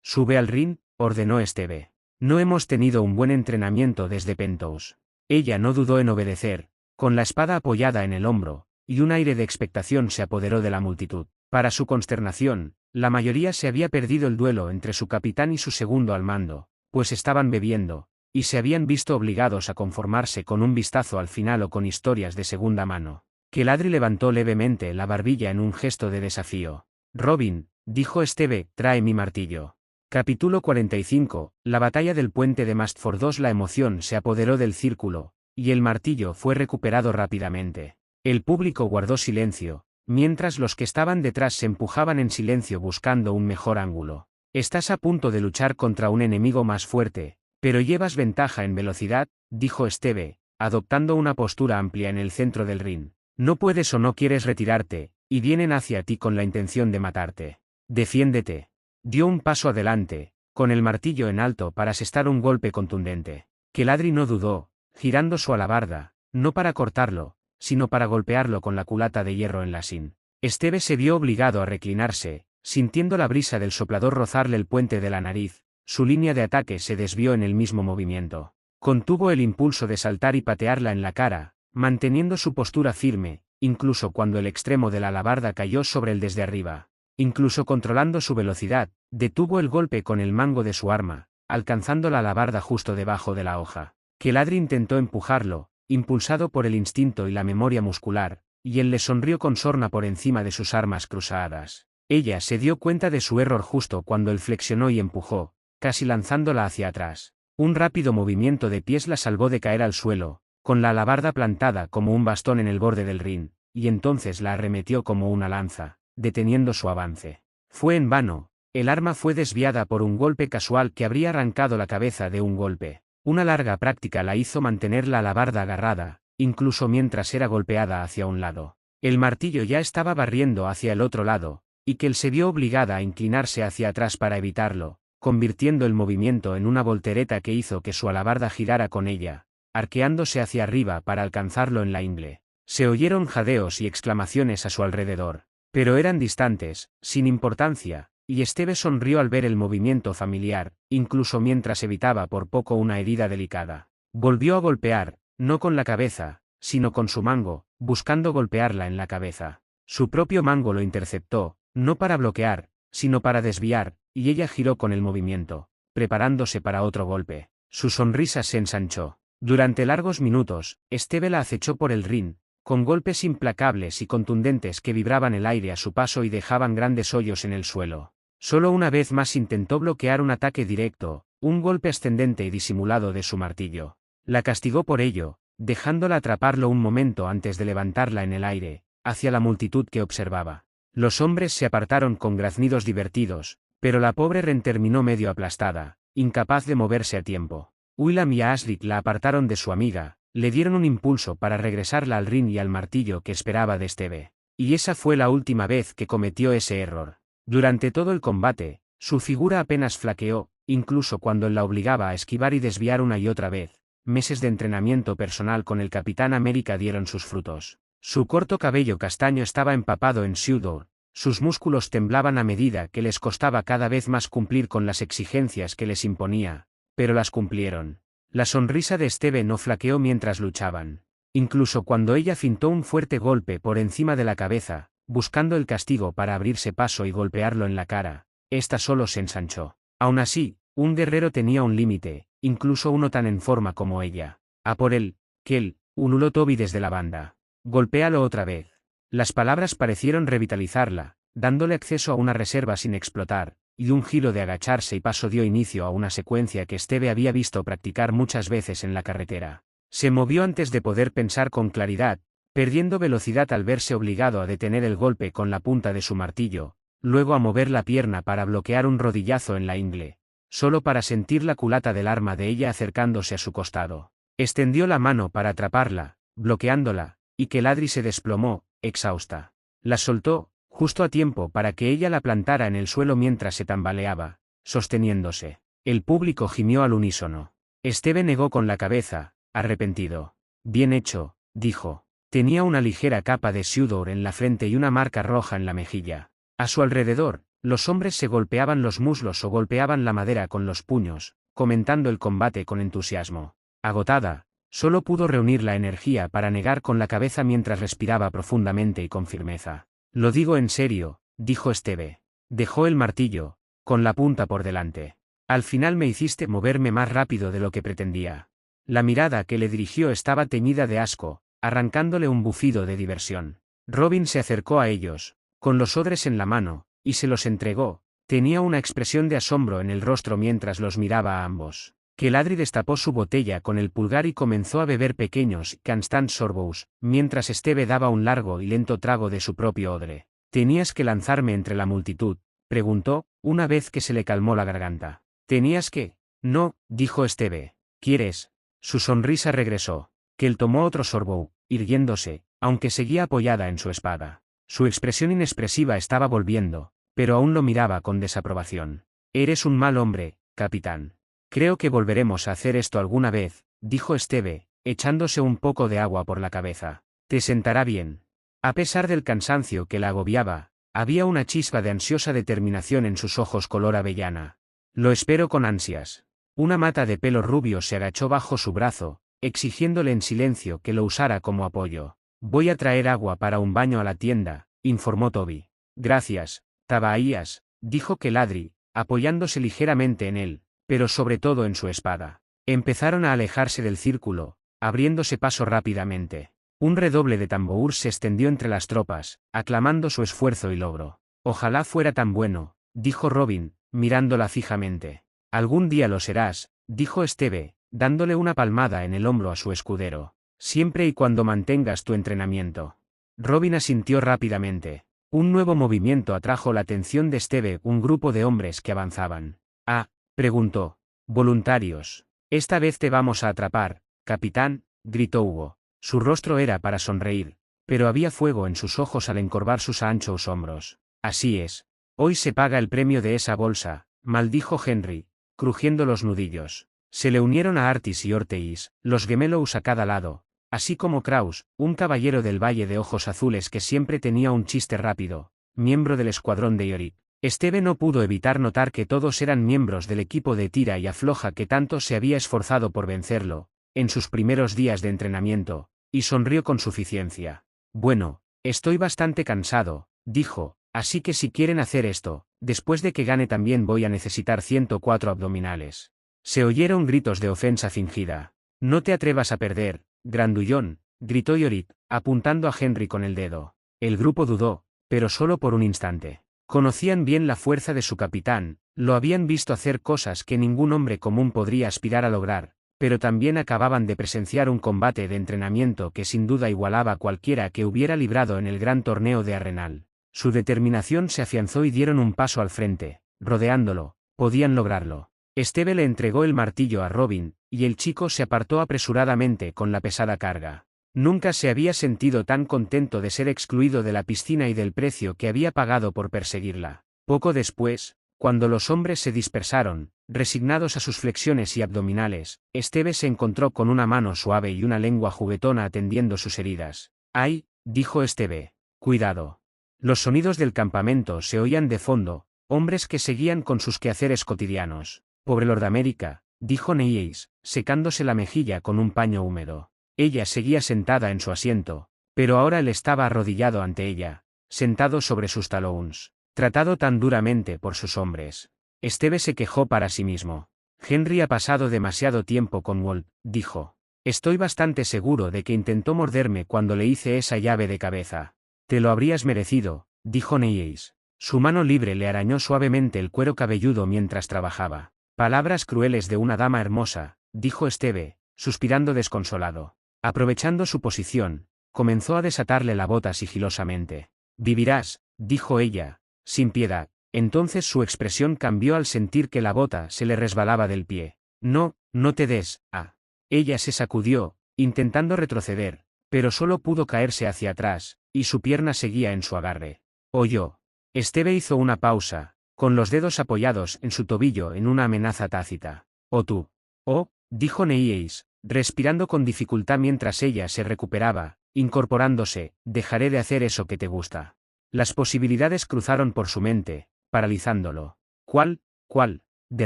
Sube al ring, ordenó Steve. No hemos tenido un buen entrenamiento desde Pentos. Ella no dudó en obedecer, con la espada apoyada en el hombro, y un aire de expectación se apoderó de la multitud. Para su consternación, la mayoría se había perdido el duelo entre su capitán y su segundo al mando, pues estaban bebiendo, y se habían visto obligados a conformarse con un vistazo al final o con historias de segunda mano. Keladri levantó levemente la barbilla en un gesto de desafío. Robin, dijo Steve, trae mi martillo. Capítulo 45, la batalla del puente de Mastford 2. La emoción se apoderó del círculo, y el martillo fue recuperado rápidamente. El público guardó silencio, mientras los que estaban detrás se empujaban en silencio buscando un mejor ángulo. Estás a punto de luchar contra un enemigo más fuerte, pero llevas ventaja en velocidad, dijo Steve, adoptando una postura amplia en el centro del ring. No puedes o no quieres retirarte, y vienen hacia ti con la intención de matarte. Defiéndete. Dio un paso adelante, con el martillo en alto para asestar un golpe contundente. Keladri no dudó, girando su alabarda, no para cortarlo, sino para golpearlo con la culata de hierro en la sien. Steve se vio obligado a reclinarse, sintiendo la brisa del soplador rozarle el puente de la nariz. Su línea de ataque se desvió en el mismo movimiento. Contuvo el impulso de saltar y patearla en la cara, manteniendo su postura firme, incluso cuando el extremo de la alabarda cayó sobre él desde arriba. Incluso controlando su velocidad, detuvo el golpe con el mango de su arma, alcanzando la alabarda justo debajo de la hoja. Keladri intentó empujarlo, impulsado por el instinto y la memoria muscular, y él le sonrió con sorna por encima de sus armas cruzadas. Ella se dio cuenta de su error justo cuando él flexionó y empujó, casi lanzándola hacia atrás. Un rápido movimiento de pies la salvó de caer al suelo, con la alabarda plantada como un bastón en el borde del ring, y entonces la arremetió como una lanza, deteniendo su avance. Fue en vano, el arma fue desviada por un golpe casual que habría arrancado la cabeza de un golpe. Una larga práctica la hizo mantener la alabarda agarrada, incluso mientras era golpeada hacia un lado. El martillo ya estaba barriendo hacia el otro lado, y Kel se vio obligada a inclinarse hacia atrás para evitarlo, convirtiendo el movimiento en una voltereta que hizo que su alabarda girara con ella, arqueándose hacia arriba para alcanzarlo en la ingle. Se oyeron jadeos y exclamaciones a su alrededor, pero eran distantes, sin importancia, y Steve sonrió al ver el movimiento familiar, incluso mientras evitaba por poco una herida delicada. Volvió a golpear, no con la cabeza, sino con su mango, buscando golpearla en la cabeza. Su propio mango lo interceptó, No para bloquear, sino para desviar, y ella giró con el movimiento, preparándose para otro golpe. Su sonrisa se ensanchó. Durante largos minutos, Esteve la acechó por el ring, con golpes implacables y contundentes que vibraban el aire a su paso y dejaban grandes hoyos en el suelo. Solo una vez más intentó bloquear un ataque directo, un golpe ascendente y disimulado de su martillo. La castigó por ello, dejándola atraparlo un momento antes de levantarla en el aire, hacia la multitud que observaba. Los hombres se apartaron con graznidos divertidos, pero la pobre Ren terminó medio aplastada, incapaz de moverse a tiempo. William y Ashley la apartaron de su amiga, le dieron un impulso para regresarla al ring y al martillo que esperaba de Esteve. Y esa fue la última vez que cometió ese error. Durante todo el combate, su figura apenas flaqueó, incluso cuando él la obligaba a esquivar y desviar una y otra vez. Meses de entrenamiento personal con el Capitán América dieron sus frutos. Su corto cabello castaño estaba empapado en sudor, sus músculos temblaban a medida que les costaba cada vez más cumplir con las exigencias que les imponía, pero las cumplieron. La sonrisa de Esteve no flaqueó mientras luchaban. Incluso cuando ella fintó un fuerte golpe por encima de la cabeza, buscando el castigo para abrirse paso y golpearlo en la cara, ésta solo se ensanchó. Aún así, un guerrero tenía un límite, incluso uno tan en forma como ella. A por él, Kel, ululó Toby desde la banda. Golpéalo otra vez. Las palabras parecieron revitalizarla, dándole acceso a una reserva sin explotar, y un giro de agacharse y paso dio inicio a una secuencia que Esteve había visto practicar muchas veces en la carretera. Se movió antes de poder pensar con claridad, perdiendo velocidad al verse obligado a detener el golpe con la punta de su martillo, luego a mover la pierna para bloquear un rodillazo en la ingle, solo para sentir la culata del arma de ella acercándose a su costado. Extendió la mano para atraparla, bloqueándola, y que Ladri se desplomó, exhausta. La soltó, justo a tiempo para que ella la plantara en el suelo mientras se tambaleaba, sosteniéndose. El público gimió al unísono. Esteve negó con la cabeza, arrepentido. Bien hecho, dijo. Tenía una ligera capa de sudor en la frente y una marca roja en la mejilla. A su alrededor, los hombres se golpeaban los muslos o golpeaban la madera con los puños, comentando el combate con entusiasmo. Agotada, solo pudo reunir la energía para negar con la cabeza mientras respiraba profundamente y con firmeza. Lo digo en serio, dijo Esteve. Dejó el martillo, con la punta por delante. Al final me hiciste moverme más rápido de lo que pretendía. La mirada que le dirigió estaba teñida de asco, arrancándole un bufido de diversión. Robin se acercó a ellos, con los odres en la mano, y se los entregó. Tenía una expresión de asombro en el rostro mientras los miraba a ambos. Ladri destapó su botella con el pulgar y comenzó a beber pequeños, constantes sorbos, mientras Esteve daba un largo y lento trago de su propio odre. ¿Tenías que lanzarme entre la multitud?, preguntó, una vez que se le calmó la garganta. ¿Tenías que? No, dijo Esteve. ¿Quieres? Su sonrisa regresó. Kel tomó otro sorbo, irguiéndose, aunque seguía apoyada en su espada. Su expresión inexpresiva estaba volviendo, pero aún lo miraba con desaprobación. Eres un mal hombre, capitán. Creo que volveremos a hacer esto alguna vez, dijo Esteve, echándose un poco de agua por la cabeza. Te sentará bien. A pesar del cansancio que la agobiaba, había una chispa de ansiosa determinación en sus ojos color avellana. Lo espero con ansias. Una mata de pelo rubio se agachó bajo su brazo, exigiéndole en silencio que lo usara como apoyo. Voy a traer agua para un baño a la tienda, informó Toby. Gracias, Tabaías, dijo Ladri, apoyándose ligeramente en él, pero sobre todo en su espada. Empezaron a alejarse del círculo, abriéndose paso rápidamente. Un redoble de tambour se extendió entre las tropas, aclamando su esfuerzo y logro. Ojalá fuera tan bueno, dijo Robin, mirándola fijamente. Algún día lo serás, dijo Esteve, dándole una palmada en el hombro a su escudero. Siempre y cuando mantengas tu entrenamiento. Robin asintió rápidamente. Un nuevo movimiento atrajo la atención de Esteve, un grupo de hombres que avanzaban. Ah, preguntó. Voluntarios. Esta vez te vamos a atrapar, capitán, gritó Hugo. Su rostro era para sonreír, pero había fuego en sus ojos al encorvar sus anchos hombros. Así es. Hoy se paga el premio de esa bolsa, maldijo Henry, crujiendo los nudillos. Se le unieron a Artis y Orteis, los gemelos a cada lado, así como Kraus, un caballero del Valle de Ojos Azules que siempre tenía un chiste rápido, miembro del escuadrón de Yorick. Esteve no pudo evitar notar que todos eran miembros del equipo de tira y afloja que tanto se había esforzado por vencerlo, en sus primeros días de entrenamiento, y sonrió con suficiencia. Bueno, estoy bastante cansado, dijo, Así que si quieren hacer esto, después de que gane también voy a necesitar 104 abdominales. Se oyeron gritos de ofensa fingida. No te atrevas a perder, grandullón, gritó Iorit, apuntando a Henry con el dedo. El grupo dudó, pero solo por un instante. Conocían bien la fuerza de su capitán, lo habían visto hacer cosas que ningún hombre común podría aspirar a lograr, pero también acababan de presenciar un combate de entrenamiento que sin duda igualaba a cualquiera que hubiera librado en el gran torneo de Arenal. Su determinación se afianzó y dieron un paso al frente, rodeándolo, podían lograrlo. Esteve le entregó el martillo a Robin, y el chico se apartó apresuradamente con la pesada carga. Nunca se había sentido tan contento de ser excluido de la piscina y del precio que había pagado por perseguirla. Poco después, cuando los hombres se dispersaron, resignados a sus flexiones y abdominales, Esteve se encontró con una mano suave y una lengua juguetona atendiendo sus heridas. ¡Ay!, dijo Esteve. Cuidado. Los sonidos del campamento se oían de fondo, hombres que seguían con sus quehaceres cotidianos. Pobre Lord América, dijo Neyeis, secándose la mejilla con un paño húmedo. Ella seguía sentada en su asiento, pero ahora él estaba arrodillado ante ella, sentado sobre sus talons, tratado tan duramente por sus hombres. Esteve se quejó para sí mismo. Henry ha pasado demasiado tiempo con Walt, dijo. Estoy bastante seguro de que intentó morderme cuando le hice esa llave de cabeza. Te lo habrías merecido, dijo Neyeis. Su mano libre le arañó suavemente el cuero cabelludo mientras trabajaba. Palabras crueles de una dama hermosa, dijo Esteve, suspirando desconsolado. Aprovechando su posición, comenzó a desatarle la bota sigilosamente. Vivirás, dijo ella, sin piedad. Entonces su expresión cambió al sentir que la bota se le resbalaba del pie. No, no te des, ah. Ella se sacudió, intentando retroceder, pero solo pudo caerse hacia atrás, y su pierna seguía en su agarre. Oyó. Esteve hizo una pausa, con los dedos apoyados en su tobillo en una amenaza tácita. «Oh tú». «Oh», dijo Neyeis, respirando con dificultad mientras ella se recuperaba, incorporándose, «dejaré de hacer eso que te gusta». Las posibilidades cruzaron por su mente, paralizándolo. «¿Cuál? ¿Cuál?». De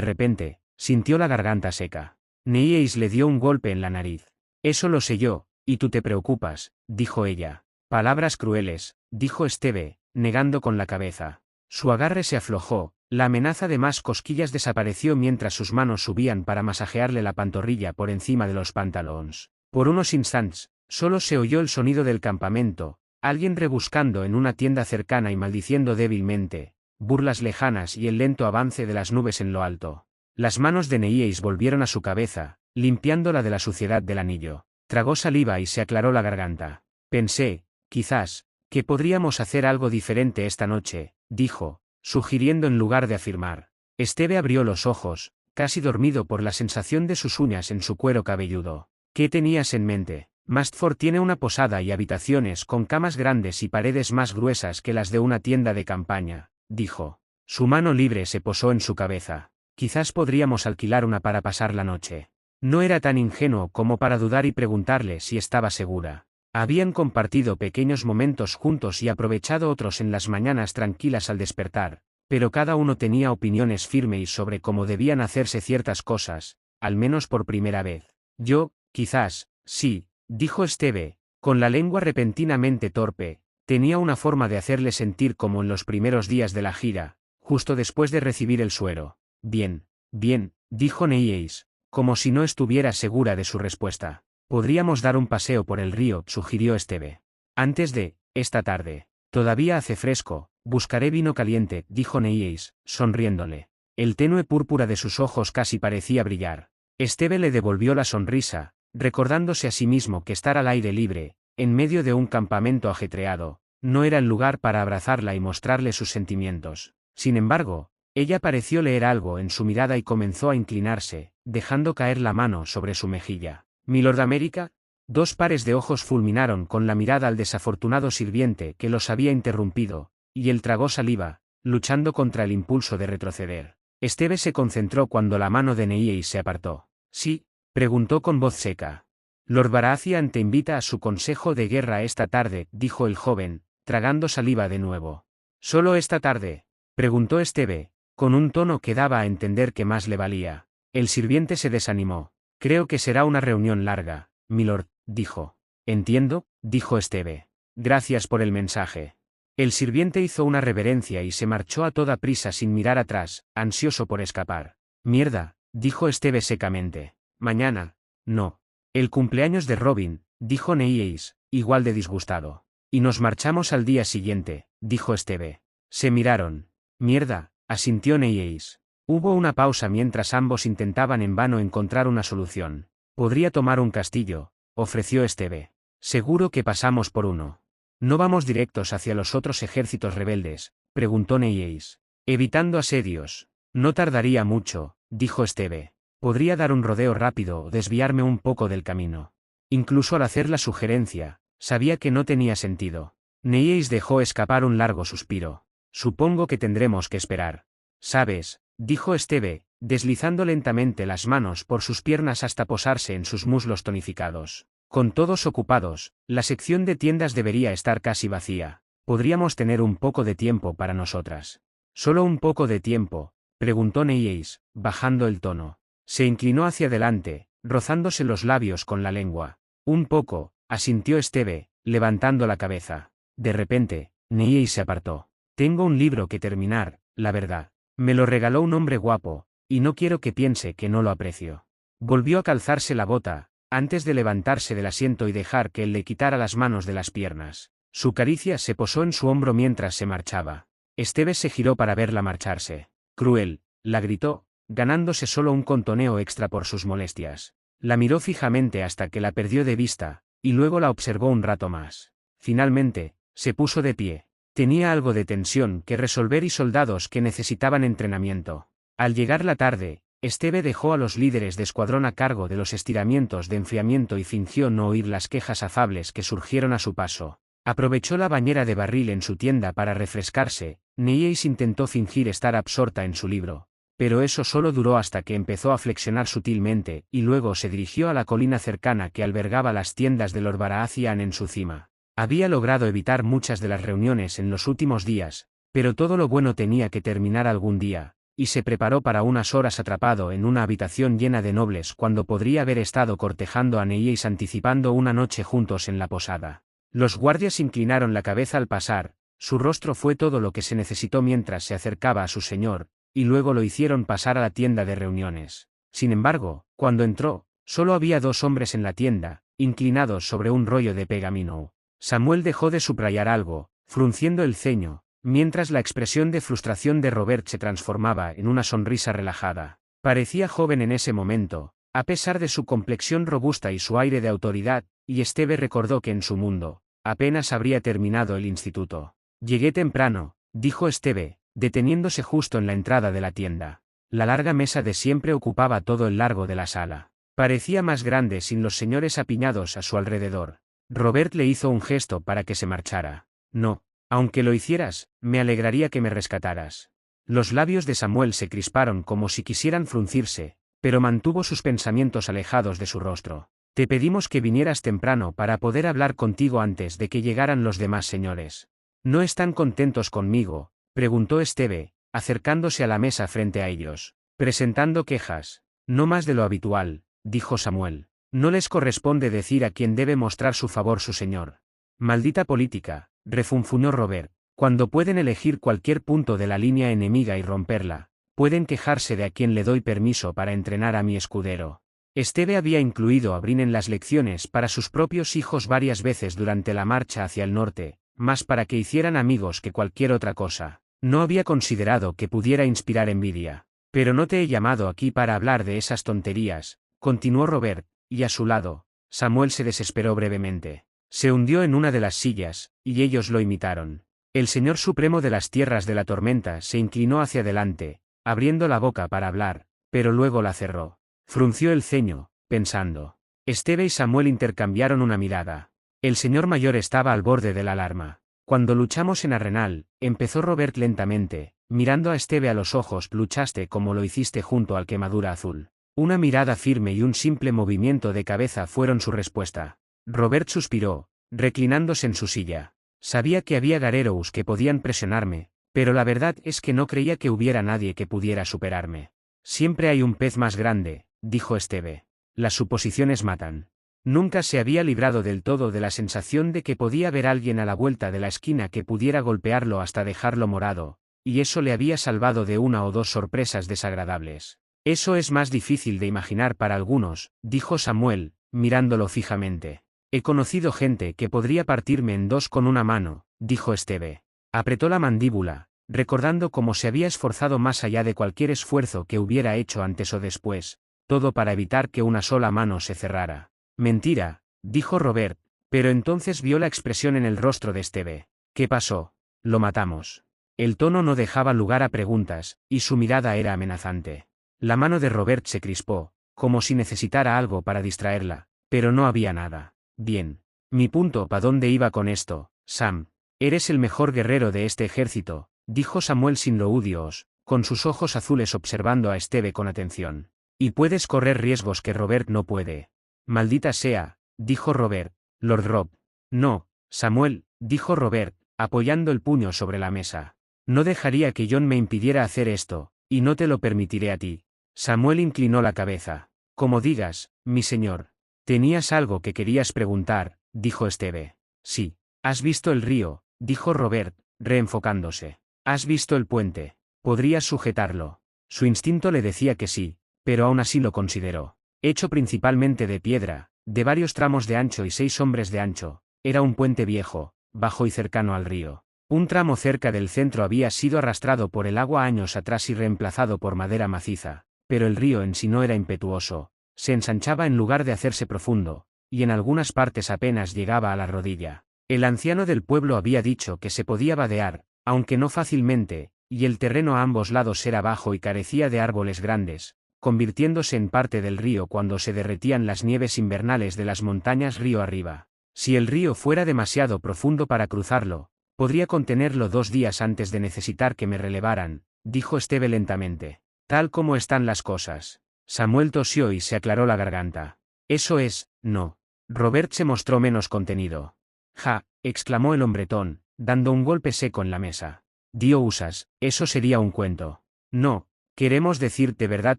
repente, sintió la garganta seca. Neyeis le dio un golpe en la nariz. «Eso lo sé yo, y tú te preocupas», dijo ella. «Palabras crueles», dijo Esteve, negando con la cabeza. Su agarre se aflojó, la amenaza de más cosquillas desapareció mientras sus manos subían para masajearle la pantorrilla por encima de los pantalones. Por unos instantes, solo se oyó el sonido del campamento, alguien rebuscando en una tienda cercana y maldiciendo débilmente, burlas lejanas y el lento avance de las nubes en lo alto. Las manos de Neyeis volvieron a su cabeza, limpiándola de la suciedad del anillo. Tragó saliva y se aclaró la garganta. Pensé, quizás, que podríamos hacer algo diferente esta noche, dijo, sugiriendo en lugar de afirmar. Esteve abrió los ojos, casi dormido por la sensación de sus uñas en su cuero cabelludo. ¿Qué tenías en mente? Mastford tiene una posada y habitaciones con camas grandes y paredes más gruesas que las de una tienda de campaña, dijo. Su mano libre se posó en su cabeza. Quizás podríamos alquilar una para pasar la noche. No era tan ingenuo como para dudar y preguntarle si estaba segura. Habían compartido pequeños momentos juntos y aprovechado otros en las mañanas tranquilas al despertar, pero cada uno tenía opiniones firmes sobre cómo debían hacerse ciertas cosas, al menos por primera vez. Yo, quizás, sí, dijo Esteve, con la lengua repentinamente torpe, tenía una forma de hacerle sentir como en los primeros días de la gira, justo después de recibir el suero. Bien, bien, dijo Neyeis, como si no estuviera segura de su respuesta. Podríamos dar un paseo por el río, sugirió Esteve. Antes de, esta tarde. Todavía hace fresco, buscaré vino caliente, dijo Neyeis, sonriéndole. El tenue púrpura de sus ojos casi parecía brillar. Esteve le devolvió la sonrisa, recordándose a sí mismo que estar al aire libre, en medio de un campamento ajetreado, no era el lugar para abrazarla y mostrarle sus sentimientos. Sin embargo, ella pareció leer algo en su mirada y comenzó a inclinarse, dejando caer la mano sobre su mejilla. «¿Milord América?». Dos pares de ojos fulminaron con la mirada al desafortunado sirviente que los había interrumpido, y él tragó saliva, luchando contra el impulso de retroceder. Esteve se concentró cuando la mano de Neyeis se apartó. «Sí», preguntó con voz seca. «Lord Baratheon te invita a su consejo de guerra esta tarde», dijo el joven, tragando saliva de nuevo. «¿Solo esta tarde?», preguntó Esteve, con un tono que daba a entender que más le valía. El sirviente se desanimó. «Creo que será una reunión larga, milord», dijo. «Entiendo», dijo Esteve. «Gracias por el mensaje». El sirviente hizo una reverencia y se marchó a toda prisa sin mirar atrás, ansioso por escapar. Mierda, dijo Esteve secamente. Mañana. No. El cumpleaños de Robin, dijo Neillis, igual de disgustado. Y nos marchamos al día siguiente, dijo Esteve. Se miraron. Mierda, asintió Neillis. Hubo una pausa mientras ambos intentaban en vano encontrar una solución. Podría tomar un castillo, ofreció Esteve. Seguro que pasamos por uno. ¿No vamos directos hacia los otros ejércitos rebeldes?, preguntó Neillis. Evitando asedios. No tardaría mucho, dijo Esteve. Podría dar un rodeo rápido o desviarme un poco del camino. Incluso al hacer la sugerencia, sabía que no tenía sentido. Neillis dejó escapar un largo suspiro. Supongo que tendremos que esperar. ¿Sabes?, dijo Esteve, deslizando lentamente las manos por sus piernas hasta posarse en sus muslos tonificados. Con todos ocupados, la sección de tiendas debería estar casi vacía. Podríamos tener un poco de tiempo para nosotras. ¿Solo un poco de tiempo?, preguntó Neillis, bajando el tono. Se inclinó hacia adelante, rozándose los labios con la lengua. Un poco, asintió Esteve, levantando la cabeza. De repente, Neillis se apartó. Tengo un libro que terminar, la verdad. Me lo regaló un hombre guapo, y no quiero que piense que no lo aprecio. Volvió a calzarse la bota, antes de levantarse del asiento y dejar que él le quitara las manos de las piernas. Su caricia se posó en su hombro mientras se marchaba. Esteve se giró para verla marcharse. Cruel, la gritó, ganándose solo un contoneo extra por sus molestias. La miró fijamente hasta que la perdió de vista, y luego la observó un rato más. Finalmente, se puso de pie. Tenía algo de tensión que resolver y soldados que necesitaban entrenamiento. Al llegar la tarde, Esteve dejó a los líderes de escuadrón a cargo de los estiramientos de enfriamiento y fingió no oír las quejas afables que surgieron a su paso. Aprovechó la bañera de barril en su tienda para refrescarse. Neillis intentó fingir estar absorta en su libro, pero eso solo duró hasta que empezó a flexionar sutilmente y luego se dirigió a la colina cercana que albergaba las tiendas de Lord Baratheon en su cima. Había logrado evitar muchas de las reuniones en los últimos días, pero todo lo bueno tenía que terminar algún día, y se preparó para unas horas atrapado en una habitación llena de nobles cuando podría haber estado cortejando a Neillis anticipando una noche juntos en la posada. Los guardias inclinaron la cabeza al pasar, su rostro fue todo lo que se necesitó mientras se acercaba a su señor, y luego lo hicieron pasar a la tienda de reuniones. Sin embargo, cuando entró, solo había 2 hombres en la tienda, inclinados sobre un rollo de pergamino. Samuel dejó de subrayar algo, frunciendo el ceño, mientras la expresión de frustración de Robert se transformaba en una sonrisa relajada. Parecía joven en ese momento, a pesar de su complexión robusta y su aire de autoridad, y Esteve recordó que en su mundo, apenas habría terminado el instituto. Llegué temprano, dijo Esteve, deteniéndose justo en la entrada de la tienda. La larga mesa de siempre ocupaba todo el largo de la sala. Parecía más grande sin los señores apiñados a su alrededor. Robert le hizo un gesto para que se marchara. No, aunque lo hicieras, me alegraría que me rescataras. Los labios de Samuel se crisparon como si quisieran fruncirse, pero mantuvo sus pensamientos alejados de su rostro. Te pedimos que vinieras temprano para poder hablar contigo antes de que llegaran los demás señores. ¿No están contentos conmigo?, preguntó Esteve, acercándose a la mesa frente a ellos. Presentando quejas. No más de lo habitual, dijo Samuel. No les corresponde decir a quién debe mostrar su favor su señor. Maldita política, refunfuñó Robert. Cuando pueden elegir cualquier punto de la línea enemiga y romperla, pueden quejarse de a quién le doy permiso para entrenar a mi escudero. Esteve había incluido a Brin en las lecciones para sus propios hijos varias veces durante la marcha hacia el norte, más para que hicieran amigos que cualquier otra cosa. No había considerado que pudiera inspirar envidia. Pero no te he llamado aquí para hablar de esas tonterías, continuó Robert, y a su lado, Samuel se desesperó brevemente. Se hundió en una de las sillas, y ellos lo imitaron. El Señor Supremo de las Tierras de la Tormenta se inclinó hacia adelante, abriendo la boca para hablar, pero luego la cerró. Frunció el ceño, pensando. Esteve y Samuel intercambiaron una mirada. El señor mayor estaba al borde de la alarma. Cuando luchamos en Arenal, empezó Robert lentamente, mirando a Esteve a los ojos. Luchaste como lo hiciste junto al Quemadura Azul. Una mirada firme y un simple movimiento de cabeza fueron su respuesta. Robert suspiró, reclinándose en su silla. Sabía que había Garerous que podían presionarme, pero la verdad es que no creía que hubiera nadie que pudiera superarme. Siempre hay un pez más grande, dijo Esteve. Las suposiciones matan. Nunca se había librado del todo de la sensación de que podía haber alguien a la vuelta de la esquina que pudiera golpearlo hasta dejarlo morado, y eso le había salvado de una o dos sorpresas desagradables. Eso es más difícil de imaginar para algunos, dijo Samuel, mirándolo fijamente. He conocido gente que podría partirme en dos con una mano, dijo Esteve. Apretó la mandíbula, recordando cómo se había esforzado más allá de cualquier esfuerzo que hubiera hecho antes o después, todo para evitar que una sola mano se cerrara. Mentira, dijo Robert, pero entonces vio la expresión en el rostro de Esteve. ¿Qué pasó? Lo matamos. El tono no dejaba lugar a preguntas, y su mirada era amenazante. La mano de Robert se crispó, como si necesitara algo para distraerla, pero no había nada. Bien. Mi punto, ¿pa dónde iba con esto, Sam? Eres el mejor guerrero de este ejército, dijo Samuel sin rodeos, con sus ojos azules observando a Esteve con atención. Y puedes correr riesgos que Robert no puede. Maldita sea, dijo Robert. Lord Rob. No, Samuel, dijo Robert, apoyando el puño sobre la mesa. No dejaría que John me impidiera hacer esto, y no te lo permitiré a ti. Samuel inclinó la cabeza. Como digas, mi señor. Tenías algo que querías preguntar, dijo Esteve. Sí. ¿Has visto el río? Dijo Robert, reenfocándose. ¿Has visto el puente? ¿Podrías sujetarlo? Su instinto le decía que sí, pero aún así lo consideró. Hecho principalmente de piedra, de varios tramos de ancho y 6 hombres de ancho, era un puente viejo, bajo y cercano al río. Un tramo cerca del centro había sido arrastrado por el agua años atrás y reemplazado por madera maciza, pero el río en sí no era impetuoso, se ensanchaba en lugar de hacerse profundo, y en algunas partes apenas llegaba a la rodilla. El anciano del pueblo había dicho que se podía vadear, aunque no fácilmente, y el terreno a ambos lados era bajo y carecía de árboles grandes, convirtiéndose en parte del río cuando se derretían las nieves invernales de las montañas río arriba. Si el río fuera demasiado profundo para cruzarlo, podría contenerlo 2 días antes de necesitar que me relevaran, dijo Esteve lentamente. Tal como están las cosas. Samuel tosió y se aclaró la garganta. Eso es, no. Robert se mostró menos contenido. Ja, exclamó el hombretón, dando un golpe seco en la mesa. Dio usas, eso sería un cuento. No, queremos decirte verdad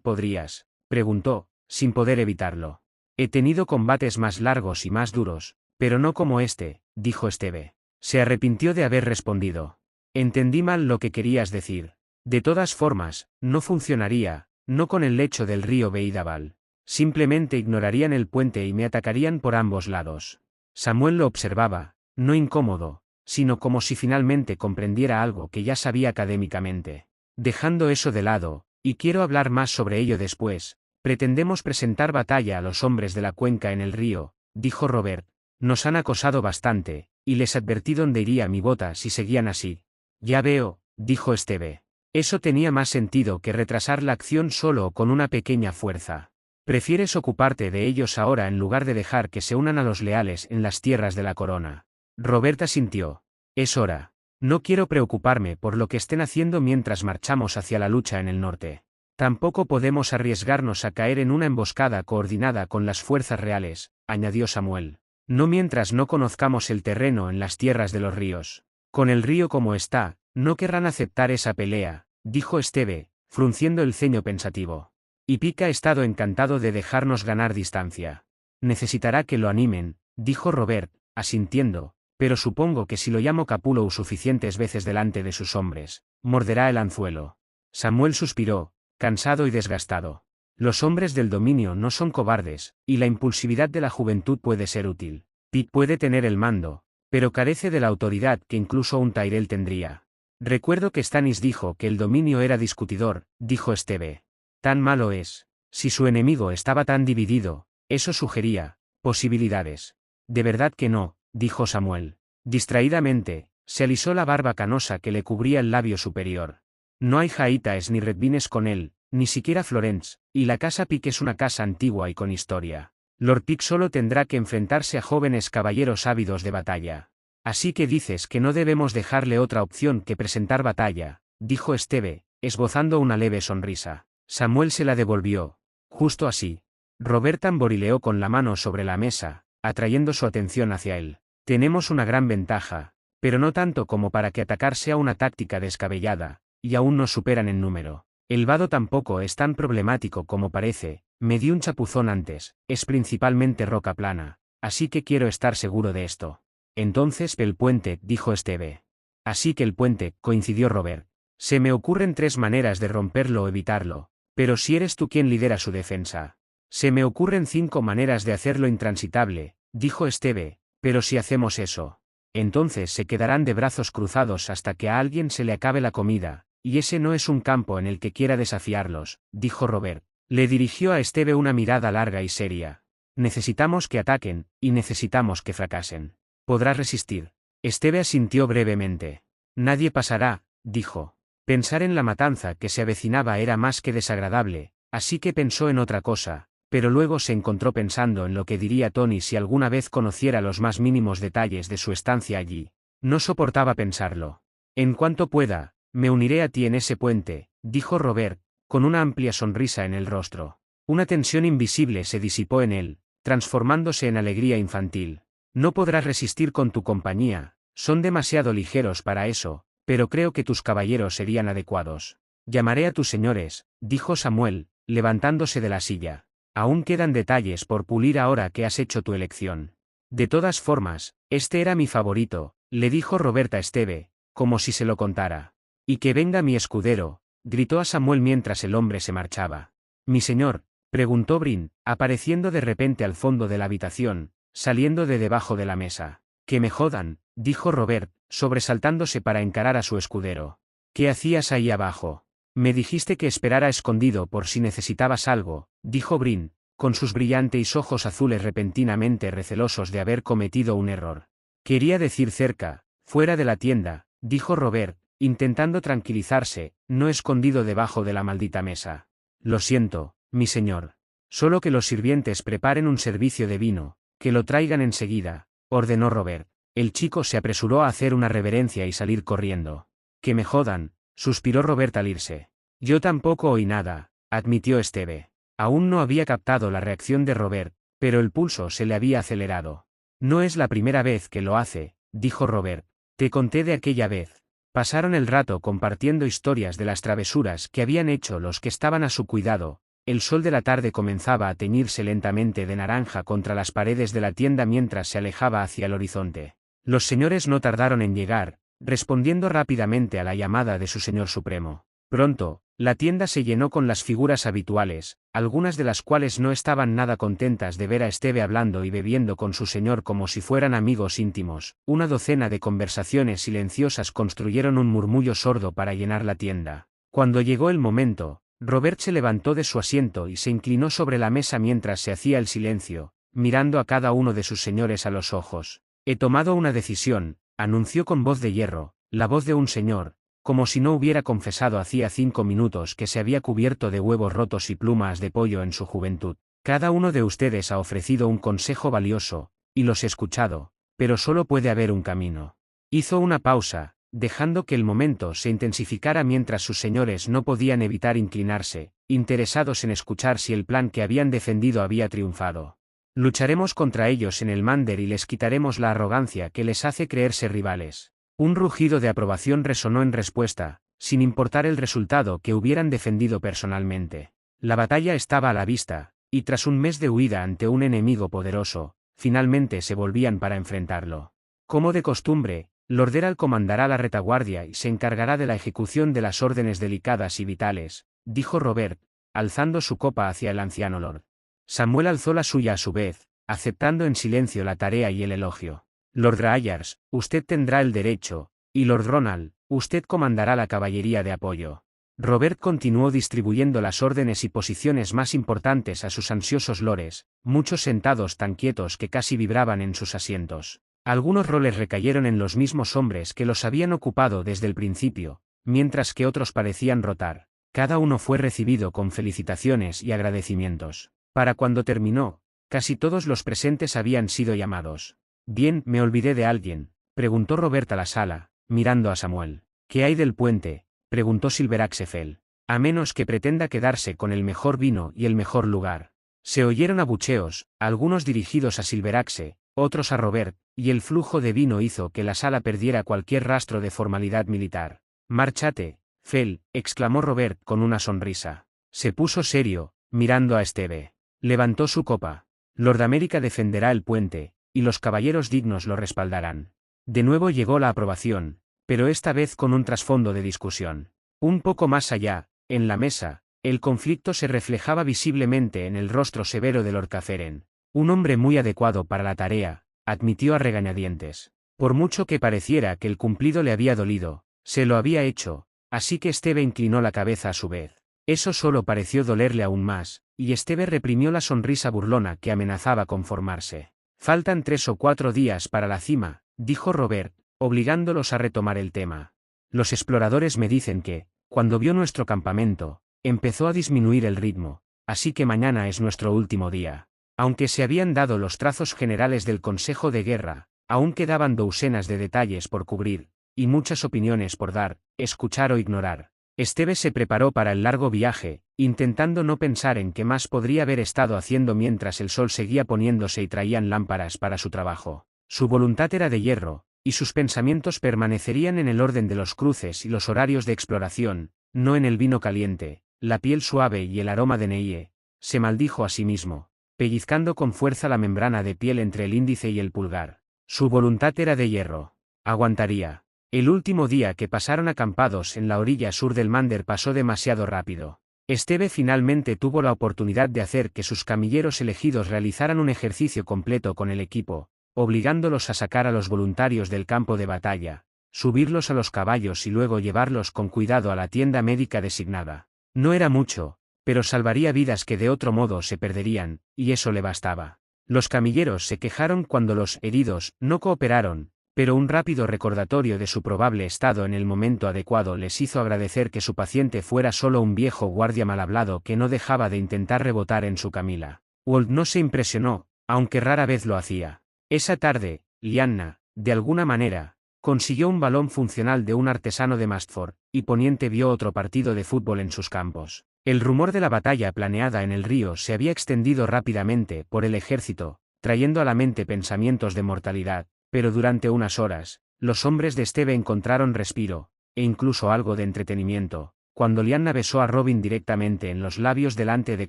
podrías, preguntó, sin poder evitarlo. He tenido combates más largos y más duros, pero no como este, dijo Esteve. Se arrepintió de haber respondido. Entendí mal lo que querías decir. De todas formas, no funcionaría, no con el lecho del río Beidaval. Simplemente ignorarían el puente y me atacarían por ambos lados. Samuel lo observaba, no incómodo, sino como si finalmente comprendiera algo que ya sabía académicamente. Dejando eso de lado, y quiero hablar más sobre ello después, pretendemos presentar batalla a los hombres de la cuenca en el río, dijo Robert. Nos han acosado bastante, y les advertí dónde iría mi bota si seguían así. Ya veo, dijo Esteve. Eso tenía más sentido que retrasar la acción solo o con una pequeña fuerza. Prefieres ocuparte de ellos ahora en lugar de dejar que se unan a los leales en las tierras de la corona. Roberta sintió. Es hora. No quiero preocuparme por lo que estén haciendo mientras marchamos hacia la lucha en el norte. Tampoco podemos arriesgarnos a caer en una emboscada coordinada con las fuerzas reales, añadió Samuel. No mientras no conozcamos el terreno en las tierras de los ríos. Con el río como está, no querrán aceptar esa pelea, dijo Esteve, frunciendo el ceño pensativo. Y Pica ha estado encantado de dejarnos ganar distancia. Necesitará que lo animen, dijo Robert, asintiendo, pero supongo que si lo llamo Capulo suficientes veces delante de sus hombres, morderá el anzuelo. Samuel suspiró, cansado y desgastado. Los hombres del dominio no son cobardes, y la impulsividad de la juventud puede ser útil. Pete puede tener el mando, pero carece de la autoridad que incluso un Tyrell tendría. Recuerdo que Stannis dijo que el dominio era discutidor, dijo Esteve. Tan malo es. Si su enemigo estaba tan dividido, eso sugería posibilidades. De verdad que no, dijo Samuel. Distraídamente, se alisó la barba canosa que le cubría el labio superior. No hay jaitas ni redvines con él, ni siquiera Florence, y la casa Pick es una casa antigua y con historia. Lord Pick solo tendrá que enfrentarse a jóvenes caballeros ávidos de batalla. Así que dices que no debemos dejarle otra opción que presentar batalla, dijo Esteve, esbozando una leve sonrisa. Samuel se la devolvió. Justo así. Robert tamborileó con la mano sobre la mesa, atrayendo su atención hacia él. Tenemos una gran ventaja, pero no tanto como para que atacar sea una táctica descabellada, y aún nos superan en número. El vado tampoco es tan problemático como parece, Me di un chapuzón antes, es principalmente roca plana, así que quiero estar seguro de esto. Entonces, el puente, dijo Esteve. Así que el puente, coincidió Robert. Se me ocurren 3 maneras de romperlo o evitarlo, pero si eres tú quien lidera su defensa. Se me ocurren 5 maneras de hacerlo intransitable, dijo Esteve, pero si hacemos eso, entonces se quedarán de brazos cruzados hasta que a alguien se le acabe la comida, y ese no es un campo en el que quiera desafiarlos, dijo Robert. Le dirigió a Esteve una mirada larga y seria. Necesitamos que ataquen, y necesitamos que fracasen. ¿Podrás resistir? Esteve asintió brevemente. Nadie pasará, dijo. Pensar en la matanza que se avecinaba era más que desagradable, así que pensó en otra cosa, pero luego se encontró pensando en lo que diría Tony si alguna vez conociera los más mínimos detalles de su estancia allí. No soportaba pensarlo. En cuanto pueda, me uniré a ti en ese puente, dijo Robert, con una amplia sonrisa en el rostro. Una tensión invisible se disipó en él, transformándose en alegría infantil. No podrás resistir con tu compañía, son demasiado ligeros para eso, pero creo que tus caballeros serían adecuados. Llamaré a tus señores, dijo Samuel, levantándose de la silla. Aún quedan detalles por pulir ahora que has hecho tu elección. De todas formas, este era mi favorito, le dijo Roberta a Esteve, como si se lo contara. Y que venga mi escudero, gritó a Samuel mientras el hombre se marchaba. Mi señor, preguntó Brin, apareciendo de repente al fondo de la habitación, saliendo de debajo de la mesa. Que me jodan, dijo Robert, sobresaltándose para encarar a su escudero. ¿Qué hacías ahí abajo? Me dijiste que esperara escondido por si necesitabas algo, dijo Brin, con sus brillantes ojos azules repentinamente recelosos de haber cometido un error. Quería decir cerca, fuera de la tienda, dijo Robert, intentando tranquilizarse, no escondido debajo de la maldita mesa. Lo siento, mi señor. Solo que los sirvientes preparen un servicio de vino, que lo traigan enseguida, ordenó Robert. El chico se apresuró a hacer una reverencia y salir corriendo. Que me jodan, suspiró Robert al irse. Yo tampoco oí nada, admitió Esteve. Aún no había captado la reacción de Robert, pero el pulso se le había acelerado. No es la primera vez que lo hace, dijo Robert. Te conté de aquella vez. Pasaron el rato compartiendo historias de las travesuras que habían hecho los que estaban a su cuidado. El sol de la tarde comenzaba a teñirse lentamente de naranja contra las paredes de la tienda mientras se alejaba hacia el horizonte. Los señores no tardaron en llegar, respondiendo rápidamente a la llamada de su señor supremo. Pronto, la tienda se llenó con las figuras habituales, algunas de las cuales no estaban nada contentas de ver a Esteve hablando y bebiendo con su señor como si fueran amigos íntimos. Una docena de conversaciones silenciosas construyeron un murmullo sordo para llenar la tienda. Cuando llegó el momento, Robert se levantó de su asiento y se inclinó sobre la mesa mientras se hacía el silencio, mirando a cada uno de sus señores a los ojos. He tomado una decisión, anunció con voz de hierro, la voz de un señor, como si no hubiera confesado hacía 5 minutos que se había cubierto de huevos rotos y plumas de pollo en su juventud. Cada uno de ustedes ha ofrecido un consejo valioso, y los he escuchado, pero solo puede haber un camino. Hizo una pausa, dejando que el momento se intensificara mientras sus señores no podían evitar inclinarse, interesados en escuchar si el plan que habían defendido había triunfado. Lucharemos contra ellos en el Mander y les quitaremos la arrogancia que les hace creerse rivales. Un rugido de aprobación resonó en respuesta, sin importar el resultado que hubieran defendido personalmente. La batalla estaba a la vista, y tras un mes de huida ante un enemigo poderoso, finalmente se volvían para enfrentarlo. Como de costumbre, Lord Errol comandará la retaguardia y se encargará de la ejecución de las órdenes delicadas y vitales, dijo Robert, alzando su copa hacia el anciano Lord. Samuel alzó la suya a su vez, aceptando en silencio la tarea y el elogio. Lord Rayars, usted tendrá el derecho, y Lord Ronald, usted comandará la caballería de apoyo. Robert continuó distribuyendo las órdenes y posiciones más importantes a sus ansiosos lores, muchos sentados tan quietos que casi vibraban en sus asientos. Algunos roles recayeron en los mismos hombres que los habían ocupado desde el principio, mientras que otros parecían rotar. Cada uno fue recibido con felicitaciones y agradecimientos. Para cuando terminó, casi todos los presentes habían sido llamados. Bien, ¿me olvidé de alguien?, preguntó Robert a la sala, mirando a Samuel. ¿Qué hay del puente?, preguntó Silveraxefel. A menos que pretenda quedarse con el mejor vino y el mejor lugar. Se oyeron abucheos, algunos dirigidos a Silveraxe, otros a Robert, y el flujo de vino hizo que la sala perdiera cualquier rastro de formalidad militar. «Márchate, Fel», exclamó Robert con una sonrisa. Se puso serio, mirando a Esteve. Levantó su copa. Lord América defenderá el puente, y los caballeros dignos lo respaldarán. De nuevo llegó la aprobación, pero esta vez con un trasfondo de discusión. Un poco más allá, en la mesa, el conflicto se reflejaba visiblemente en el rostro severo de Lord Caferen. Un hombre muy adecuado para la tarea, admitió a regañadientes. Por mucho que pareciera que el cumplido le había dolido, se lo había hecho, así que Esteve inclinó la cabeza a su vez. Eso solo pareció dolerle aún más, y Esteve reprimió la sonrisa burlona que amenazaba con formarse. Faltan 3 o 4 días para la cima, dijo Robert, obligándolos a retomar el tema. Los exploradores me dicen que, cuando vio nuestro campamento, empezó a disminuir el ritmo, así que mañana es nuestro último día. Aunque se habían dado los trazos generales del Consejo de Guerra, aún quedaban doucenas de detalles por cubrir, y muchas opiniones por dar, escuchar o ignorar. Esteve se preparó para el largo viaje, intentando no pensar en qué más podría haber estado haciendo mientras el sol seguía poniéndose y traían lámparas para su trabajo. Su voluntad era de hierro, y sus pensamientos permanecerían en el orden de los cruces y los horarios de exploración, no en el vino caliente, la piel suave y el aroma de Neie. Se maldijo a sí mismo, pellizcando con fuerza la membrana de piel entre el índice y el pulgar. Su voluntad era de hierro. Aguantaría. El último día que pasaron acampados en la orilla sur del Mander pasó demasiado rápido. Esteve finalmente tuvo la oportunidad de hacer que sus camilleros elegidos realizaran un ejercicio completo con el equipo, obligándolos a sacar a los voluntarios del campo de batalla, subirlos a los caballos y luego llevarlos con cuidado a la tienda médica designada. No era mucho, pero salvaría vidas que de otro modo se perderían, y eso le bastaba. Los camilleros se quejaron cuando los heridos no cooperaron, pero un rápido recordatorio de su probable estado en el momento adecuado les hizo agradecer que su paciente fuera solo un viejo guardia mal hablado que no dejaba de intentar rebotar en su camila. Walt no se impresionó, aunque rara vez lo hacía. Esa tarde, Lyanna, de alguna manera, consiguió un balón funcional de un artesano de Mastford, y Poniente vio otro partido de fútbol en sus campos. El rumor de la batalla planeada en el río se había extendido rápidamente por el ejército, trayendo a la mente pensamientos de mortalidad. Pero durante unas horas, los hombres de Esteve encontraron respiro, e incluso algo de entretenimiento, cuando Lyanna besó a Robin directamente en los labios delante de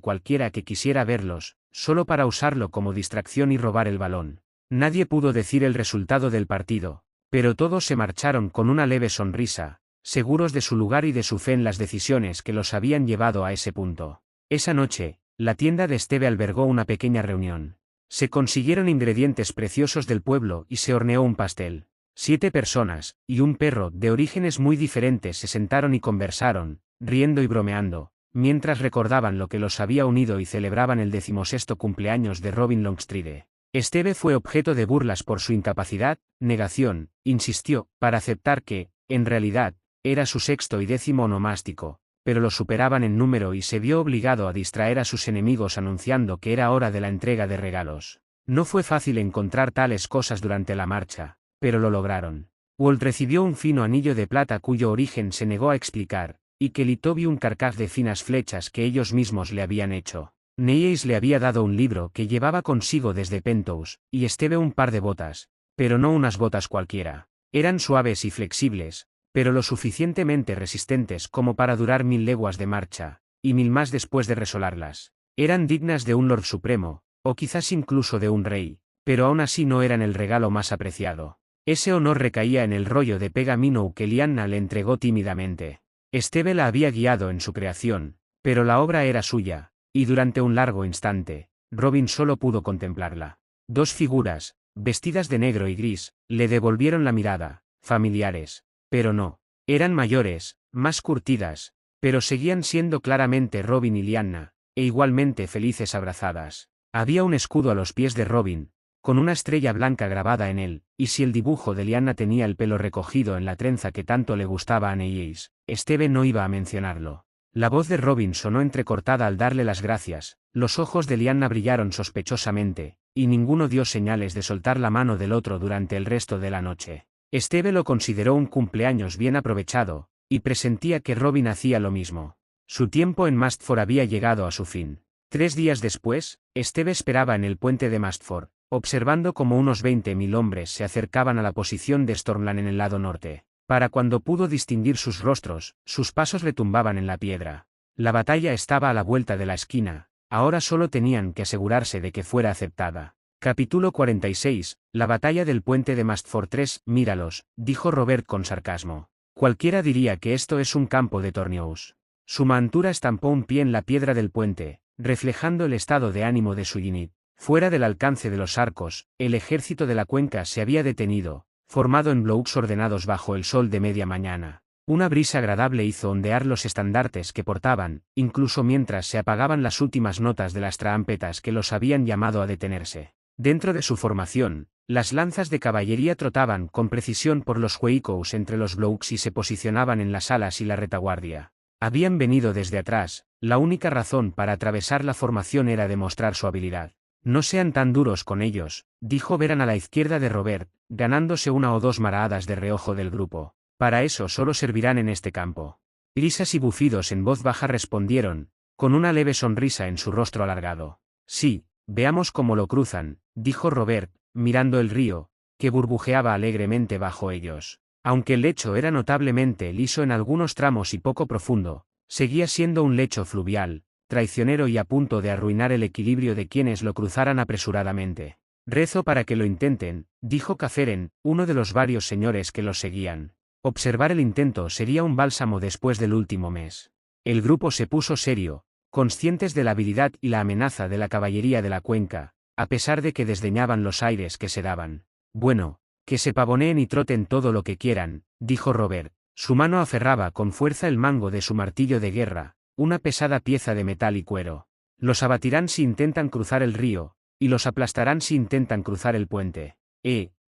cualquiera que quisiera verlos, solo para usarlo como distracción y robar el balón. Nadie pudo decir el resultado del partido, pero todos se marcharon con una leve sonrisa, seguros de su lugar y de su fe en las decisiones que los habían llevado a ese punto. Esa noche, la tienda de Esteve albergó una pequeña reunión. Se consiguieron ingredientes preciosos del pueblo y se horneó un pastel. 7 personas, y un perro de orígenes muy diferentes se sentaron y conversaron, riendo y bromeando, mientras recordaban lo que los había unido y celebraban el 16º cumpleaños de Robin Longstride. Esteve fue objeto de burlas por su incapacidad, negación, insistió, para aceptar que, en realidad, era su 6º y 10º onomástico, pero lo superaban en número y se vio obligado a distraer a sus enemigos anunciando que era hora de la entrega de regalos. No fue fácil encontrar tales cosas durante la marcha, pero lo lograron. Walt recibió un fino anillo de plata cuyo origen se negó a explicar, y Kelito vio un carcaj de finas flechas que ellos mismos le habían hecho. Neyes le había dado un libro que llevaba consigo desde Penthouse, y Esteve un par de botas, pero no unas botas cualquiera. Eran suaves y flexibles, pero lo suficientemente resistentes como para durar 1000 leguas de marcha, y 1000 más después de resolarlas. Eran dignas de un Lord Supremo, o quizás incluso de un rey, pero aún así no eran el regalo más apreciado. Ese honor recaía en el rollo de pergamino que Lyanna le entregó tímidamente. Esteve la había guiado en su creación, pero la obra era suya, y durante un largo instante, Robin solo pudo contemplarla. 2 figuras, vestidas de negro y gris, le devolvieron la mirada, familiares. Pero no. Eran mayores, más curtidas, pero seguían siendo claramente Robin y Lyanna, e igualmente felices abrazadas. Había un escudo a los pies de Robin, con una estrella blanca grabada en él, y si el dibujo de Lyanna tenía el pelo recogido en la trenza que tanto le gustaba a Neyes, Esteve no iba a mencionarlo. La voz de Robin sonó entrecortada al darle las gracias, los ojos de Lyanna brillaron sospechosamente, y ninguno dio señales de soltar la mano del otro durante el resto de la noche. Esteve lo consideró un cumpleaños bien aprovechado, y presentía que Robin hacía lo mismo. Su tiempo en Mastford había llegado a su fin. 3 días después, Esteve esperaba en el puente de Mastford, observando cómo unos 20.000 hombres se acercaban a la posición de Stormland en el lado norte. Para cuando pudo distinguir sus rostros, sus pasos retumbaban en la piedra. La batalla estaba a la vuelta de la esquina, ahora solo tenían que asegurarse de que fuera aceptada. Capítulo 46, la batalla del puente de Mastfortress. Míralos, dijo Robert con sarcasmo. Cualquiera diría que esto es un campo de torneos. Su montura estampó un pie en la piedra del puente, reflejando el estado de ánimo de su Ynith. Fuera del alcance de los arcos, el ejército de la cuenca se había detenido, formado en bloques ordenados bajo el sol de media mañana. Una brisa agradable hizo ondear los estandartes que portaban, incluso mientras se apagaban las últimas notas de las trompetas que los habían llamado a detenerse. Dentro de su formación, las lanzas de caballería trotaban con precisión por los huecos entre los bloques y se posicionaban en las alas y la retaguardia. Habían venido desde atrás, la única razón para atravesar la formación era demostrar su habilidad. No sean tan duros con ellos, dijo Beran a la izquierda de Robert, ganándose una o dos maradas de reojo del grupo. Para eso solo servirán en este campo. Risas y bufidos en voz baja respondieron, con una leve sonrisa en su rostro alargado. Sí, veamos cómo lo cruzan, dijo Robert, mirando el río, que burbujeaba alegremente bajo ellos. Aunque el lecho era notablemente liso en algunos tramos y poco profundo, seguía siendo un lecho fluvial, traicionero y a punto de arruinar el equilibrio de quienes lo cruzaran apresuradamente. Rezo para que lo intenten, dijo Caferen, uno de los varios señores que los seguían. Observar el intento sería un bálsamo después del último mes. El grupo se puso serio, conscientes de la habilidad y la amenaza de la caballería de la cuenca, a pesar de que desdeñaban los aires que se daban. Bueno, que se pavoneen y troten todo lo que quieran, dijo Robert. Su mano aferraba con fuerza el mango de su martillo de guerra, una pesada pieza de metal y cuero. Los abatirán si intentan cruzar el río, y los aplastarán si intentan cruzar el puente.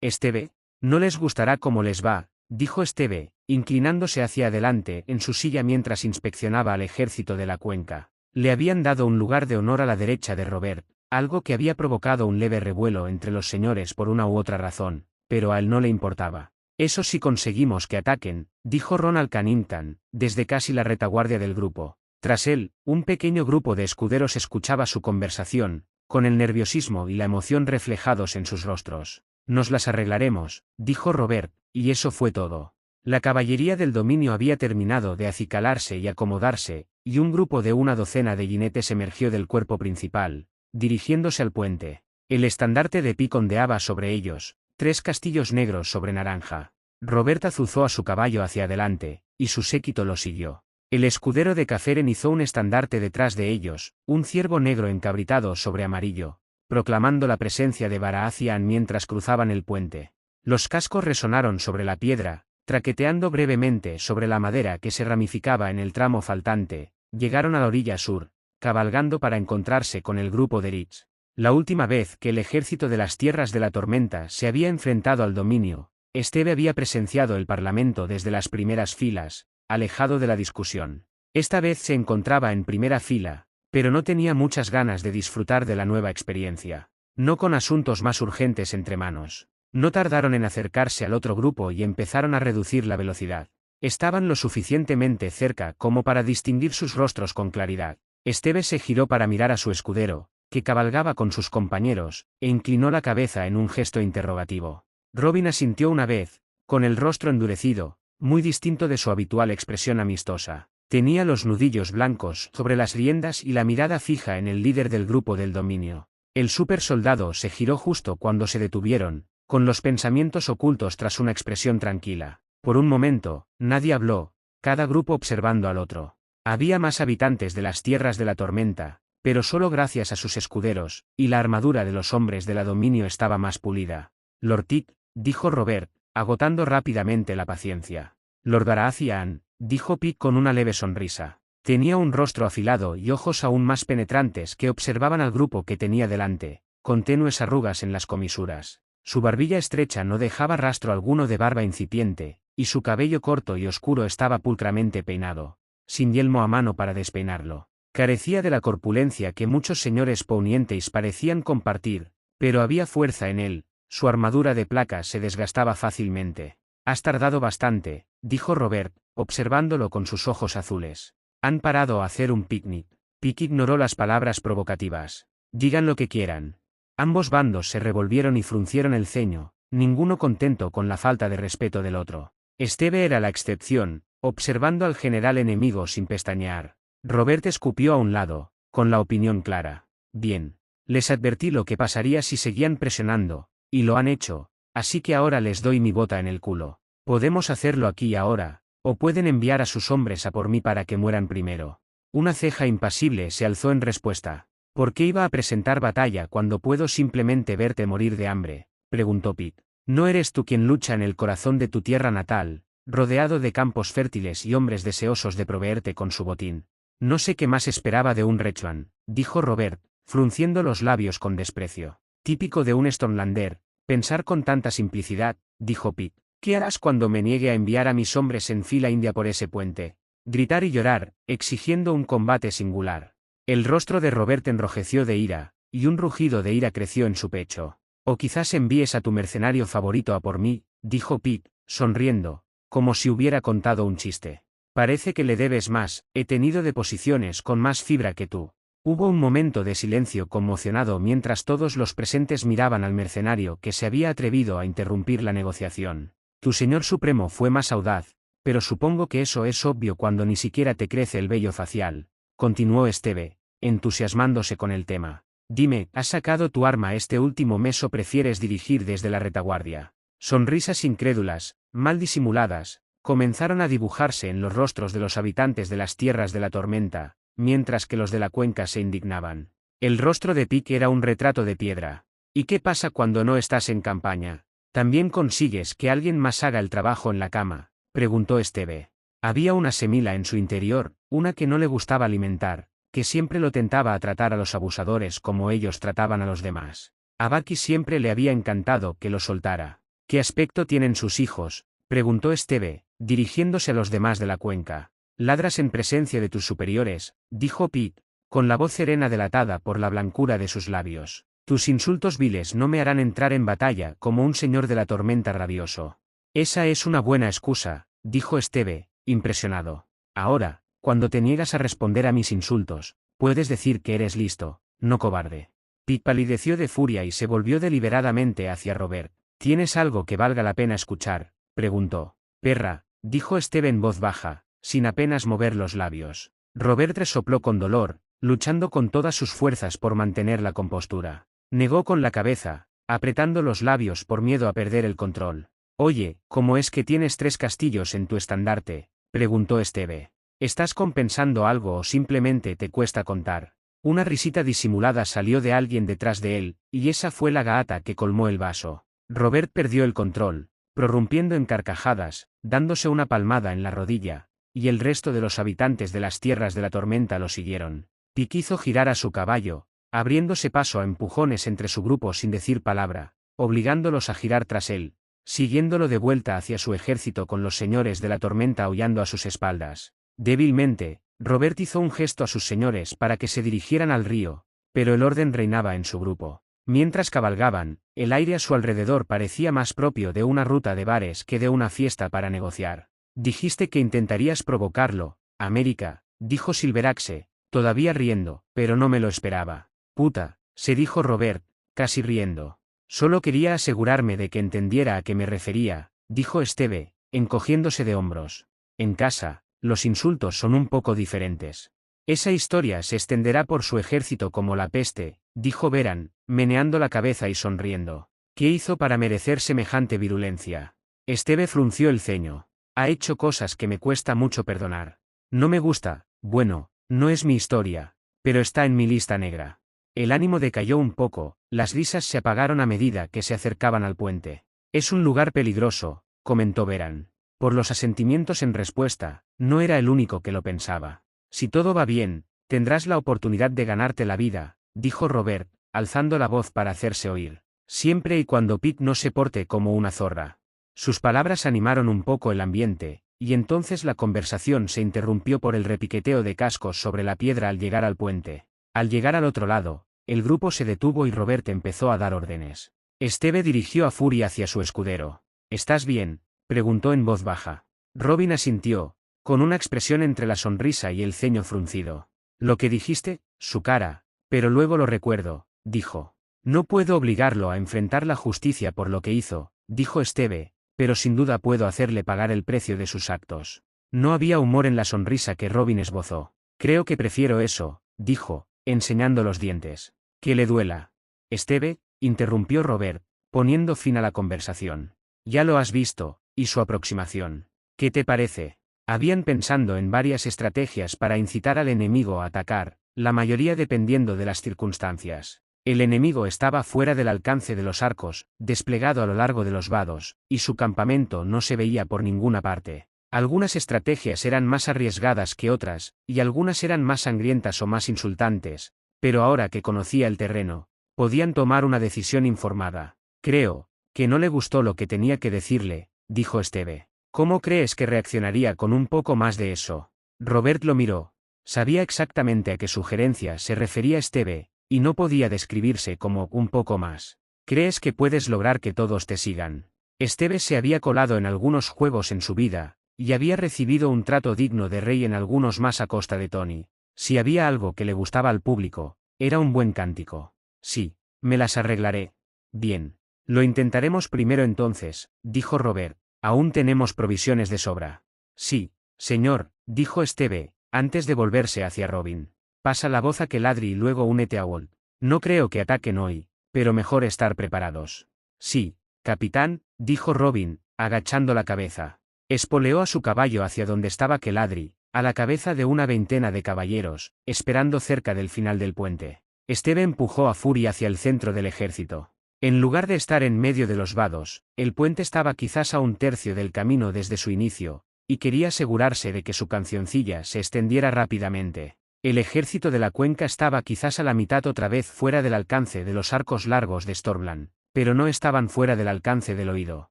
Esteve, no les gustará cómo les va, dijo Esteve, inclinándose hacia adelante en su silla mientras inspeccionaba al ejército de la cuenca. Le habían dado un lugar de honor a la derecha de Robert, algo que había provocado un leve revuelo entre los señores por una u otra razón, pero a él no le importaba. Eso si conseguimos que ataquen, dijo Ronald Cannington, desde casi la retaguardia del grupo. Tras él, un pequeño grupo de escuderos escuchaba su conversación, con el nerviosismo y la emoción reflejados en sus rostros. Nos las arreglaremos, dijo Robert, y eso fue todo. La caballería del dominio había terminado de acicalarse y acomodarse, y un grupo de una docena de jinetes emergió del cuerpo principal, dirigiéndose al puente. El estandarte de Pic ondeaba sobre ellos, 3 castillos negros sobre naranja. Robert azuzó a su caballo hacia adelante, y su séquito lo siguió. El escudero de Caferen hizo un estandarte detrás de ellos, un ciervo negro encabritado sobre amarillo, proclamando la presencia de Baratheon mientras cruzaban el puente. Los cascos resonaron sobre la piedra, traqueteando brevemente sobre la madera que se ramificaba en el tramo faltante. Llegaron a la orilla sur, cabalgando para encontrarse con el grupo de Rich. La última vez que el ejército de las Tierras de la Tormenta se había enfrentado al dominio, Esteve había presenciado el parlamento desde las primeras filas, alejado de la discusión. Esta vez se encontraba en primera fila, pero no tenía muchas ganas de disfrutar de la nueva experiencia. No con asuntos más urgentes entre manos. No tardaron en acercarse al otro grupo y empezaron a reducir la velocidad. Estaban lo suficientemente cerca como para distinguir sus rostros con claridad. Esteve se giró para mirar a su escudero, que cabalgaba con sus compañeros, e inclinó la cabeza en un gesto interrogativo. Robin asintió una vez, con el rostro endurecido, muy distinto de su habitual expresión amistosa. Tenía los nudillos blancos sobre las riendas y la mirada fija en el líder del grupo del dominio. El supersoldado se giró justo cuando se detuvieron, con los pensamientos ocultos tras una expresión tranquila. Por un momento, nadie habló, cada grupo observando al otro. Había más habitantes de las Tierras de la Tormenta, pero solo gracias a sus escuderos, y la armadura de los hombres de la dominio estaba más pulida. Lord Tic, dijo Robert, agotando rápidamente la paciencia. Lord Baratheon, dijo Pic con una leve sonrisa. Tenía un rostro afilado y ojos aún más penetrantes que observaban al grupo que tenía delante, con tenues arrugas en las comisuras. Su barbilla estrecha no dejaba rastro alguno de barba incipiente, y su cabello corto y oscuro estaba pulcramente peinado, sin yelmo a mano para despeinarlo. Carecía de la corpulencia que muchos señores ponientes parecían compartir, pero había fuerza en él, su armadura de placas se desgastaba fácilmente. Has tardado bastante, dijo Robert, observándolo con sus ojos azules. Han parado a hacer un picnic. Pic ignoró las palabras provocativas. Digan lo que quieran. Ambos bandos se revolvieron y fruncieron el ceño, ninguno contento con la falta de respeto del otro. Esteve era la excepción, observando al general enemigo sin pestañear. Robert escupió a un lado, con la opinión clara. Bien. Les advertí lo que pasaría si seguían presionando, y lo han hecho, así que ahora les doy mi bota en el culo. Podemos hacerlo aquí y ahora, o pueden enviar a sus hombres a por mí para que mueran primero. Una ceja impasible se alzó en respuesta. ¿Por qué iba a presentar batalla cuando puedo simplemente verte morir de hambre?, preguntó Pete. ¿No eres tú quien lucha en el corazón de tu tierra natal, rodeado de campos fértiles y hombres deseosos de proveerte con su botín? No sé qué más esperaba de un Rechman, dijo Robert, frunciendo los labios con desprecio. Típico de un Stormlander, pensar con tanta simplicidad, dijo Pete. ¿Qué harás cuando me niegue a enviar a mis hombres en fila india por ese puente? Gritar y llorar, exigiendo un combate singular. El rostro de Robert enrojeció de ira, y un rugido de ira creció en su pecho. O quizás envíes a tu mercenario favorito a por mí, dijo Pete, sonriendo, como si hubiera contado un chiste. Parece que le debes más, he tenido deposiciones con más fibra que tú. Hubo un momento de silencio conmocionado mientras todos los presentes miraban al mercenario que se había atrevido a interrumpir la negociación. Tu señor supremo fue más audaz, pero supongo que eso es obvio cuando ni siquiera te crece el vello facial, continuó Esteve, entusiasmándose con el tema. Dime, ¿has sacado tu arma este último mes o prefieres dirigir desde la retaguardia? Sonrisas incrédulas, mal disimuladas, comenzaron a dibujarse en los rostros de los habitantes de las tierras de la tormenta, mientras que los de la cuenca se indignaban. El rostro de Pique era un retrato de piedra. ¿Y qué pasa cuando no estás en campaña? ¿También consigues que alguien más haga el trabajo en la cama?, preguntó Esteve. Había una semilla en su interior, una que no le gustaba alimentar, que siempre lo tentaba a tratar a los abusadores como ellos trataban a los demás. A Bucky siempre le había encantado que lo soltara. ¿Qué aspecto tienen sus hijos?, preguntó Esteve, dirigiéndose a los demás de la cuenca. Ladras en presencia de tus superiores, dijo Pete, con la voz serena delatada por la blancura de sus labios. Tus insultos viles no me harán entrar en batalla como un señor de la tormenta rabioso. Esa es una buena excusa, dijo Esteve, impresionado. Ahora, cuando te niegas a responder a mis insultos, puedes decir que eres listo, no cobarde. Pete palideció de furia y se volvió deliberadamente hacia Robert. ¿Tienes algo que valga la pena escuchar?, preguntó. Perra, dijo Esteve en voz baja, sin apenas mover los labios. Robert resopló con dolor, luchando con todas sus fuerzas por mantener la compostura. Negó con la cabeza, apretando los labios por miedo a perder el control. Oye, ¿cómo es que tienes 3 castillos en tu estandarte?, preguntó Esteve. ¿Estás compensando algo o simplemente te cuesta contar? Una risita disimulada salió de alguien detrás de él, y esa fue la gaata que colmó el vaso. Robert perdió el control, prorrumpiendo en carcajadas, dándose una palmada en la rodilla, y el resto de los habitantes de las tierras de la tormenta lo siguieron. Pique hizo girar a su caballo, abriéndose paso a empujones entre su grupo sin decir palabra, obligándolos a girar tras él, siguiéndolo de vuelta hacia su ejército con los señores de la tormenta aullando a sus espaldas. Débilmente, Robert hizo un gesto a sus señores para que se dirigieran al río, pero el orden reinaba en su grupo. Mientras cabalgaban, el aire a su alrededor parecía más propio de una ruta de bares que de una fiesta para negociar. Dijiste que intentarías provocarlo, América, dijo Silveraxe, todavía riendo, pero no me lo esperaba. Puta, se dijo Robert, casi riendo. Solo quería asegurarme de que entendiera a qué me refería, dijo Esteve, encogiéndose de hombros. En casa, los insultos son un poco diferentes. Esa historia se extenderá por su ejército como la peste, dijo Beran, meneando la cabeza y sonriendo. ¿Qué hizo para merecer semejante virulencia? Esteve frunció el ceño. Ha hecho cosas que me cuesta mucho perdonar. No me gusta, bueno, no es mi historia, pero está en mi lista negra. El ánimo decayó un poco, las risas se apagaron a medida que se acercaban al puente. Es un lugar peligroso, comentó Beran. Por los asentimientos en respuesta, no era el único que lo pensaba. Si todo va bien, tendrás la oportunidad de ganarte la vida, dijo Robert, alzando la voz para hacerse oír. Siempre y cuando Pete no se porte como una zorra. Sus palabras animaron un poco el ambiente, y entonces la conversación se interrumpió por el repiqueteo de cascos sobre la piedra al llegar al puente. Al llegar al otro lado, el grupo se detuvo y Robert empezó a dar órdenes. Esteve dirigió a Fury hacia su escudero. ¿Estás bien?, preguntó en voz baja. Robin asintió, con una expresión entre la sonrisa y el ceño fruncido. Lo que dijiste, su cara, pero luego lo recuerdo, dijo. No puedo obligarlo a enfrentar la justicia por lo que hizo, dijo Esteve, pero sin duda puedo hacerle pagar el precio de sus actos. No había humor en la sonrisa que Robin esbozó. Creo que prefiero eso, dijo, enseñando los dientes. Que le duela. Esteve, interrumpió Robert, poniendo fin a la conversación. Ya lo has visto, y su aproximación. ¿Qué te parece? Habían pensado en varias estrategias para incitar al enemigo a atacar, la mayoría dependiendo de las circunstancias. El enemigo estaba fuera del alcance de los arcos, desplegado a lo largo de los vados, y su campamento no se veía por ninguna parte. Algunas estrategias eran más arriesgadas que otras, y algunas eran más sangrientas o más insultantes, pero ahora que conocía el terreno, podían tomar una decisión informada. Creo que no le gustó lo que tenía que decirle, dijo Esteve. ¿Cómo crees que reaccionaría con un poco más de eso? Robert lo miró. Sabía exactamente a qué sugerencia se refería Esteve, y no podía describirse como un poco más. ¿Crees que puedes lograr que todos te sigan? Esteve se había colado en algunos juegos en su vida, y había recibido un trato digno de rey en algunos más a costa de Tony. Si había algo que le gustaba al público, era un buen cántico. Sí, me las arreglaré. Bien. Lo intentaremos primero entonces, dijo Robert. Aún tenemos provisiones de sobra. Sí, señor, dijo Esteve, antes de volverse hacia Robin. Pasa la voz a que ladri y luego únete a Walt. No creo que ataquen hoy, pero mejor estar preparados. Sí, capitán, dijo Robin, agachando la cabeza. Espoleó a su caballo hacia donde estaba Keladri, a la cabeza de una veintena de caballeros, esperando cerca del final del puente. Esteve empujó a Fury hacia el centro del ejército. En lugar de estar en medio de los vados, el puente estaba quizás a un tercio del camino desde su inicio, y quería asegurarse de que su cancioncilla se extendiera rápidamente. El ejército de la cuenca estaba quizás a la mitad otra vez fuera del alcance de los arcos largos de Stormland, pero no estaban fuera del alcance del oído.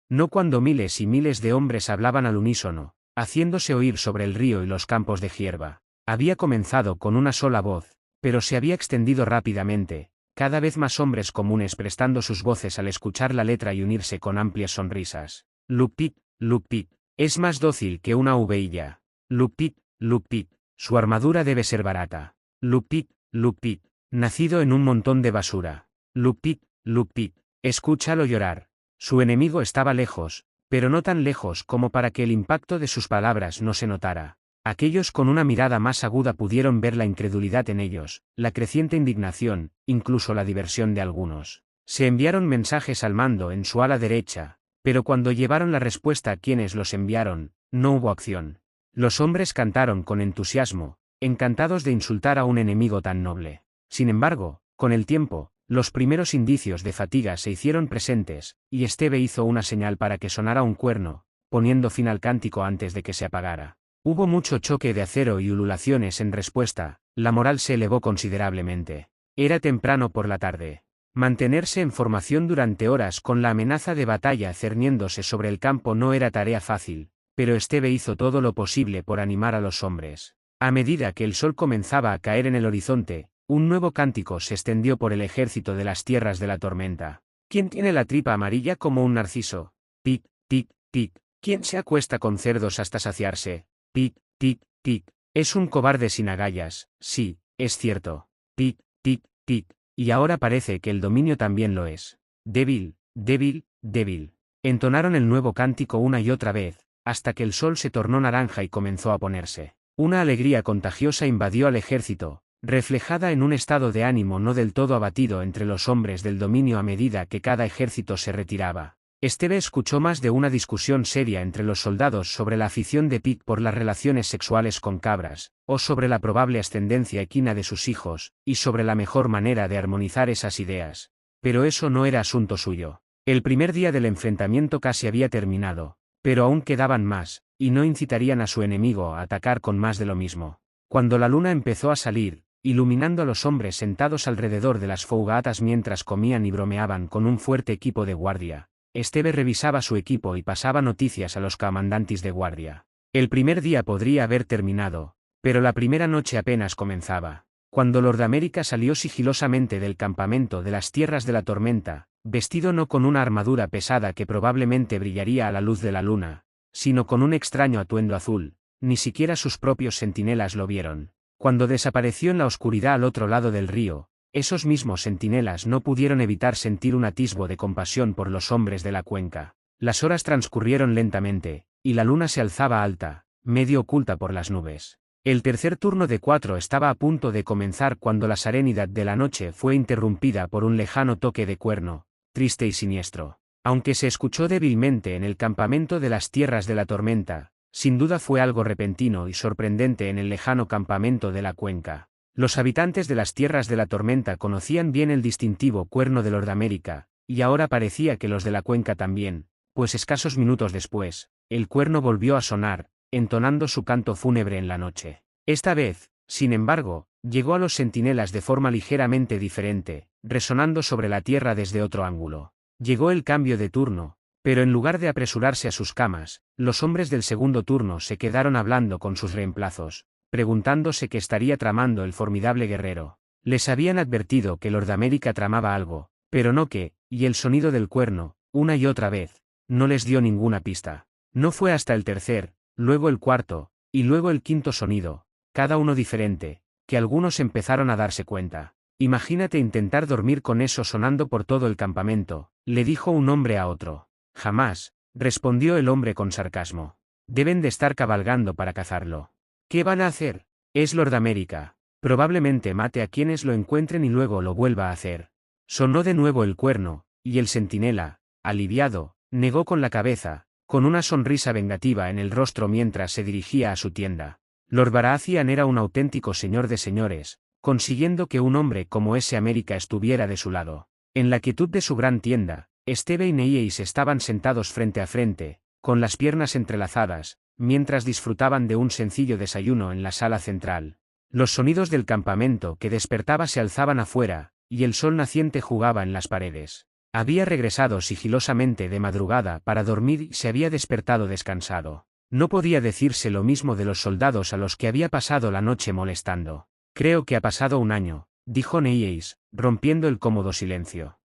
No cuando miles y miles de hombres hablaban al unísono, haciéndose oír sobre el río y los campos de hierba. Había comenzado con una sola voz, pero se había extendido rápidamente, cada vez más hombres comunes prestando sus voces al escuchar la letra y unirse con amplias sonrisas. Lupit, Lupit, es más dócil que una oveja. Lupit, Lupit, su armadura debe ser barata. Lupit, Lupit, nacido en un montón de basura. Lupit, Lupit, escúchalo llorar. Su enemigo estaba lejos, pero no tan lejos como para que el impacto de sus palabras no se notara. Aquellos con una mirada más aguda pudieron ver la incredulidad en ellos, la creciente indignación, incluso la diversión de algunos. Se enviaron mensajes al mando en su ala derecha, pero cuando llevaron la respuesta a quienes los enviaron, no hubo acción. Los hombres cantaron con entusiasmo, encantados de insultar a un enemigo tan noble. Sin embargo, con el tiempo, los primeros indicios de fatiga se hicieron presentes, y Esteve hizo una señal para que sonara un cuerno, poniendo fin al cántico antes de que se apagara. Hubo mucho choque de acero y ululaciones en respuesta, la moral se elevó considerablemente. Era temprano por la tarde. Mantenerse en formación durante horas con la amenaza de batalla cerniéndose sobre el campo no era tarea fácil, pero Esteve hizo todo lo posible por animar a los hombres. A medida que el sol comenzaba a caer en el horizonte, un nuevo cántico se extendió por el ejército de las tierras de la tormenta. ¿Quién tiene la tripa amarilla como un narciso? Tic, tic, tic. ¿Quién se acuesta con cerdos hasta saciarse? Tic, tic, tic. Es un cobarde sin agallas, sí, es cierto. Tic, tic, tic. Y ahora parece que el dominio también lo es. Débil, débil, débil. Entonaron el nuevo cántico una y otra vez, hasta que el sol se tornó naranja y comenzó a ponerse. Una alegría contagiosa invadió al ejército, reflejada en un estado de ánimo no del todo abatido entre los hombres del dominio a medida que cada ejército se retiraba. Esteve escuchó más de una discusión seria entre los soldados sobre la afición de Pitt por las relaciones sexuales con cabras, o sobre la probable ascendencia equina de sus hijos, y sobre la mejor manera de armonizar esas ideas. Pero eso no era asunto suyo. El primer día del enfrentamiento casi había terminado, pero aún quedaban más, y no incitarían a su enemigo a atacar con más de lo mismo. Cuando la luna empezó a salir, iluminando a los hombres sentados alrededor de las fogatas mientras comían y bromeaban con un fuerte equipo de guardia, Esteve revisaba su equipo y pasaba noticias a los comandantes de guardia. El primer día podría haber terminado, pero la primera noche apenas comenzaba. Cuando Lord América salió sigilosamente del campamento de las tierras de la tormenta, vestido no con una armadura pesada que probablemente brillaría a la luz de la luna, sino con un extraño atuendo azul, ni siquiera sus propios centinelas lo vieron. Cuando desapareció en la oscuridad al otro lado del río, esos mismos centinelas no pudieron evitar sentir un atisbo de compasión por los hombres de la cuenca. Las horas transcurrieron lentamente, y la luna se alzaba alta, medio oculta por las nubes. El tercer turno de 4 estaba a punto de comenzar cuando la serenidad de la noche fue interrumpida por un lejano toque de cuerno, triste y siniestro. Aunque se escuchó débilmente en el campamento de las tierras de la tormenta, sin duda fue algo repentino y sorprendente en el lejano campamento de la cuenca. Los habitantes de las tierras de la tormenta conocían bien el distintivo cuerno de Nordamérica, y ahora parecía que los de la cuenca también, pues escasos minutos después, el cuerno volvió a sonar, entonando su canto fúnebre en la noche. Esta vez, sin embargo, llegó a los centinelas de forma ligeramente diferente, resonando sobre la tierra desde otro ángulo. Llegó el cambio de turno, pero en lugar de apresurarse a sus camas, los hombres del segundo turno se quedaron hablando con sus reemplazos, preguntándose qué estaría tramando el formidable guerrero. Les habían advertido que Nordamérica tramaba algo, pero no qué, y el sonido del cuerno, una y otra vez, no les dio ninguna pista. No fue hasta el tercer, luego el cuarto, y luego el quinto sonido, cada uno diferente, que algunos empezaron a darse cuenta. Imagínate intentar dormir con eso sonando por todo el campamento, le dijo un hombre a otro. Jamás, respondió el hombre con sarcasmo. Deben de estar cabalgando para cazarlo. ¿Qué van a hacer? Es Nordamérica. Probablemente mate a quienes lo encuentren y luego lo vuelva a hacer. Sonó de nuevo el cuerno, y el centinela, aliviado, negó con la cabeza, con una sonrisa vengativa en el rostro mientras se dirigía a su tienda. Lord Baratheon era un auténtico señor de señores, consiguiendo que un hombre como ese América estuviera de su lado. En la quietud de su gran tienda, Steve y Neyeis estaban sentados frente a frente, con las piernas entrelazadas, mientras disfrutaban de un sencillo desayuno en la sala central. Los sonidos del campamento que despertaba se alzaban afuera, y el sol naciente jugaba en las paredes. Había regresado sigilosamente de madrugada para dormir y se había despertado descansado. No podía decirse lo mismo de los soldados a los que había pasado la noche molestando. Creo que ha pasado un año, dijo Neyeis, rompiendo el cómodo silencio.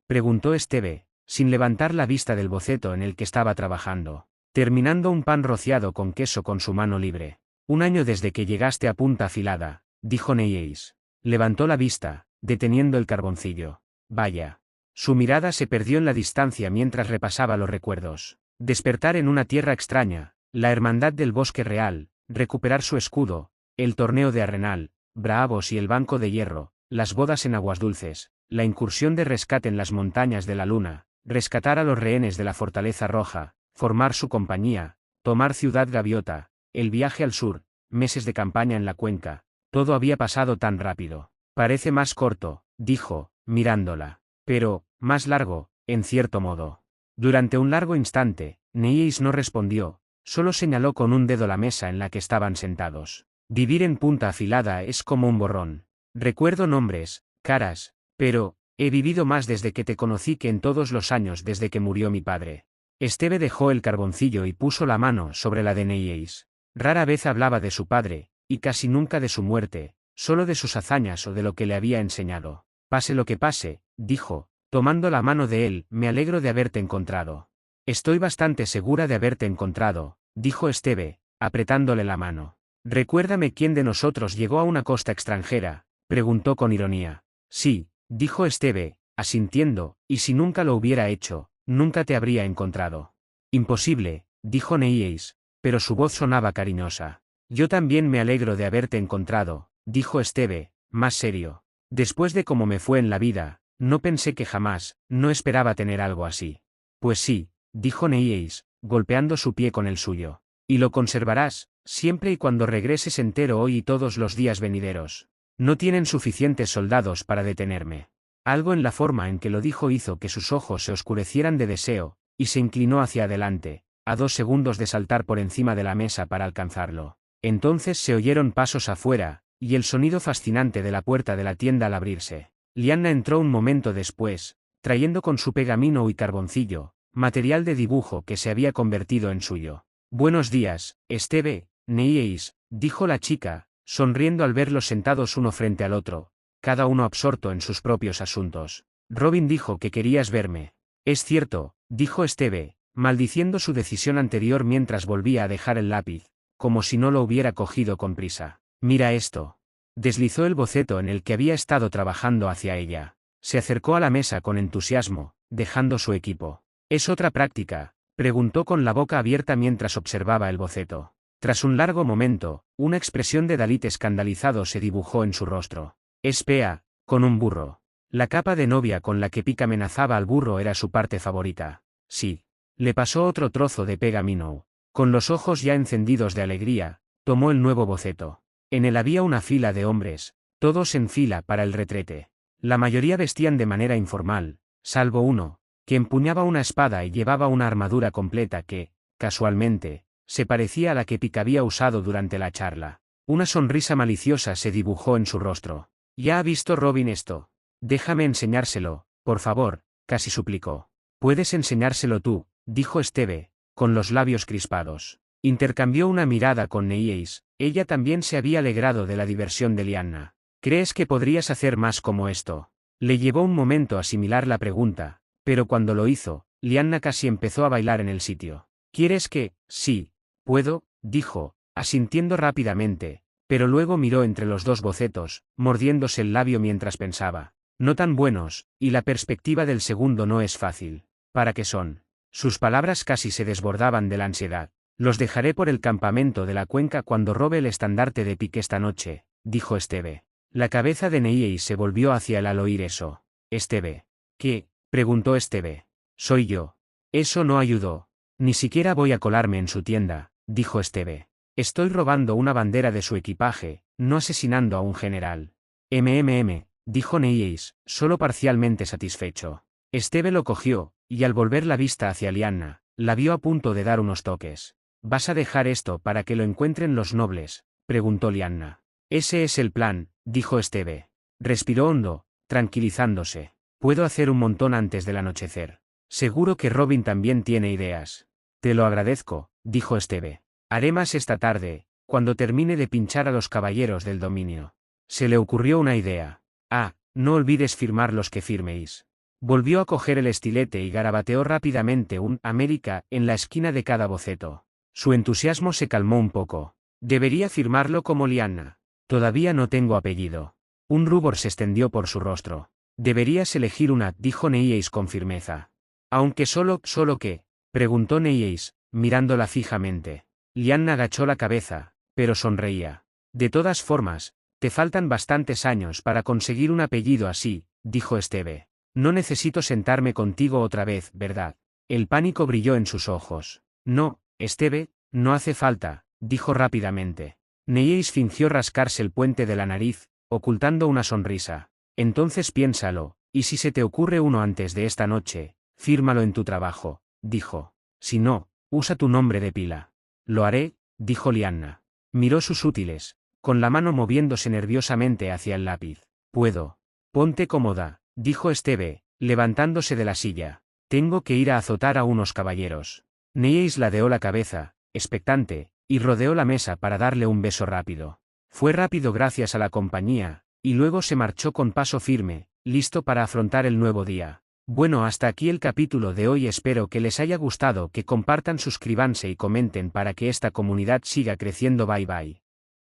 Preguntó Steve, sin levantar la vista del boceto en el que estaba trabajando, terminando un pan rociado con queso con su mano libre. Un año desde que llegaste a Punta Afilada, dijo Neyeis. Levantó la vista, deteniendo el carboncillo. Vaya. Su mirada se perdió en la distancia mientras repasaba los recuerdos. Despertar en una tierra extraña, la hermandad del bosque real, recuperar su escudo, el torneo de Arenal, Braavos y el banco de hierro, las bodas en Aguas Dulces, la incursión de rescate en las montañas de la luna, rescatar a los rehenes de la Fortaleza Roja, formar su compañía, tomar Ciudad Gaviota, el viaje al sur, meses de campaña en la cuenca, todo había pasado tan rápido. Parece más corto, dijo, mirándola, pero, más largo, en cierto modo. Durante un largo instante, Neyeis no respondió, solo señaló con un dedo la mesa en la que estaban sentados. Vivir en Punta Afilada es como un borrón. Recuerdo nombres, caras, pero, he vivido más desde que te conocí que en todos los años desde que murió mi padre. Steve dejó el carboncillo y puso la mano sobre la de Neyeis. Rara vez hablaba de su padre, y casi nunca de su muerte, solo de sus hazañas o de lo que le había enseñado. Pase lo que pase, dijo, tomando la mano de él, me alegro de haberte encontrado. Estoy bastante segura de haberte encontrado, dijo Steve, apretándole la mano. Recuérdame quién de nosotros llegó a una costa extranjera, preguntó con ironía. Sí, dijo Steve, asintiendo, y si nunca lo hubiera hecho, nunca te habría encontrado. Imposible, dijo Neyeis, pero su voz sonaba cariñosa. Yo también me alegro de haberte encontrado, dijo Steve, más serio. Después de cómo me fue en la vida, no pensé que jamás, no esperaba tener algo así. Pues sí, dijo Neyeis, golpeando su pie con el suyo. Y lo conservarás, siempre y cuando regreses entero hoy y todos los días venideros. No tienen suficientes soldados para detenerme. Algo en la forma en que lo dijo hizo que sus ojos se oscurecieran de deseo, y se inclinó hacia adelante, a 2 segundos de saltar por encima de la mesa para alcanzarlo. Entonces se oyeron pasos afuera, y el sonido fascinante de la puerta de la tienda al abrirse. Lyanna entró un momento después, trayendo con su pergamino y carboncillo, material de dibujo que se había convertido en suyo. Buenos días, Steve, Neyeis, dijo la chica, sonriendo al verlos sentados uno frente al otro, cada uno absorto en sus propios asuntos. Robin dijo que querías verme. Es cierto, dijo Steve, maldiciendo su decisión anterior mientras volvía a dejar el lápiz, como si no lo hubiera cogido con prisa. Mira esto. Deslizó el boceto en el que había estado trabajando hacia ella. Se acercó a la mesa con entusiasmo, dejando su equipo. ¿Es otra práctica?, preguntó con la boca abierta mientras observaba el boceto. Tras un largo momento, una expresión de Dalit escandalizado se dibujó en su rostro. Espea, con un burro. La capa de novia con la que Pik amenazaba al burro era su parte favorita. Sí. Le pasó otro trozo de pergamino. Con los ojos ya encendidos de alegría, tomó el nuevo boceto. En él había una fila de hombres, todos en fila para el retrete. La mayoría vestían de manera informal, salvo uno, que empuñaba una espada y llevaba una armadura completa que, casualmente, se parecía a la que Pik había usado durante la charla. Una sonrisa maliciosa se dibujó en su rostro. ¿Ya ha visto Robin esto? Déjame enseñárselo, por favor, casi suplicó. Puedes enseñárselo tú, dijo Steve, con los labios crispados. Intercambió una mirada con Neyeis, ella también se había alegrado de la diversión de Lyanna. ¿Crees que podrías hacer más como esto? Le llevó un momento asimilar la pregunta, pero cuando lo hizo, Lyanna casi empezó a bailar en el sitio. ¿Quieres que? Sí, puedo, dijo, asintiendo rápidamente, pero luego miró entre los dos bocetos, mordiéndose el labio mientras pensaba. No tan buenos, y la perspectiva del segundo no es fácil. ¿Para qué son? Sus palabras casi se desbordaban de la ansiedad. Los dejaré por el campamento de la cuenca cuando robe el estandarte de Pik esta noche, dijo Steve. La cabeza de Neyeis se volvió hacia él al oír eso. Steve. ¿Qué? Preguntó Steve. Soy yo. Eso no ayudó. Ni siquiera voy a colarme en su tienda, dijo Steve. Estoy robando una bandera de su equipaje, no asesinando a un general. Dijo Neyeis, solo parcialmente satisfecho. Steve lo cogió, y al volver la vista hacia Lyanna, la vio a punto de dar unos toques. ¿Vas a dejar esto para que lo encuentren los nobles? Preguntó Lyanna. Ese es el plan, dijo Steve. Respiró hondo, tranquilizándose. Puedo hacer un montón antes del anochecer. Seguro que Robin también tiene ideas. Te lo agradezco, dijo Steve. Haré más esta tarde, cuando termine de pinchar a los caballeros del dominio. Se le ocurrió una idea. No olvides firmar los que firméis. Volvió a coger el estilete y garabateó rápidamente un América en la esquina de cada boceto. Su entusiasmo se calmó un poco. Debería firmarlo como Lyanna. Todavía no tengo apellido. Un rubor se extendió por su rostro. Deberías elegir una, dijo Neyeis con firmeza. Aunque solo qué, preguntó Neyeis, mirándola fijamente. Lyanna agachó la cabeza, pero sonreía. De todas formas, te faltan bastantes años para conseguir un apellido así, dijo Steve. No necesito sentarme contigo otra vez, ¿verdad? El pánico brilló en sus ojos. No, Steve, no hace falta, dijo rápidamente. Neyeis fingió rascarse el puente de la nariz, ocultando una sonrisa. Entonces piénsalo, y si se te ocurre uno antes de esta noche, fírmalo en tu trabajo, dijo. Si no, usa tu nombre de pila. Lo haré, dijo Lyanna. Miró sus útiles, con la mano moviéndose nerviosamente hacia el lápiz. Puedo. Ponte cómoda, dijo Steve, levantándose de la silla. Tengo que ir a azotar a unos caballeros. Neyeis ladeó la cabeza, expectante, y rodeó la mesa para darle un beso rápido. Fue rápido gracias a la compañía, y luego se marchó con paso firme, listo para afrontar el nuevo día. Bueno, hasta aquí el capítulo de hoy, espero que les haya gustado, que compartan, suscríbanse y comenten para que esta comunidad siga creciendo. Bye bye.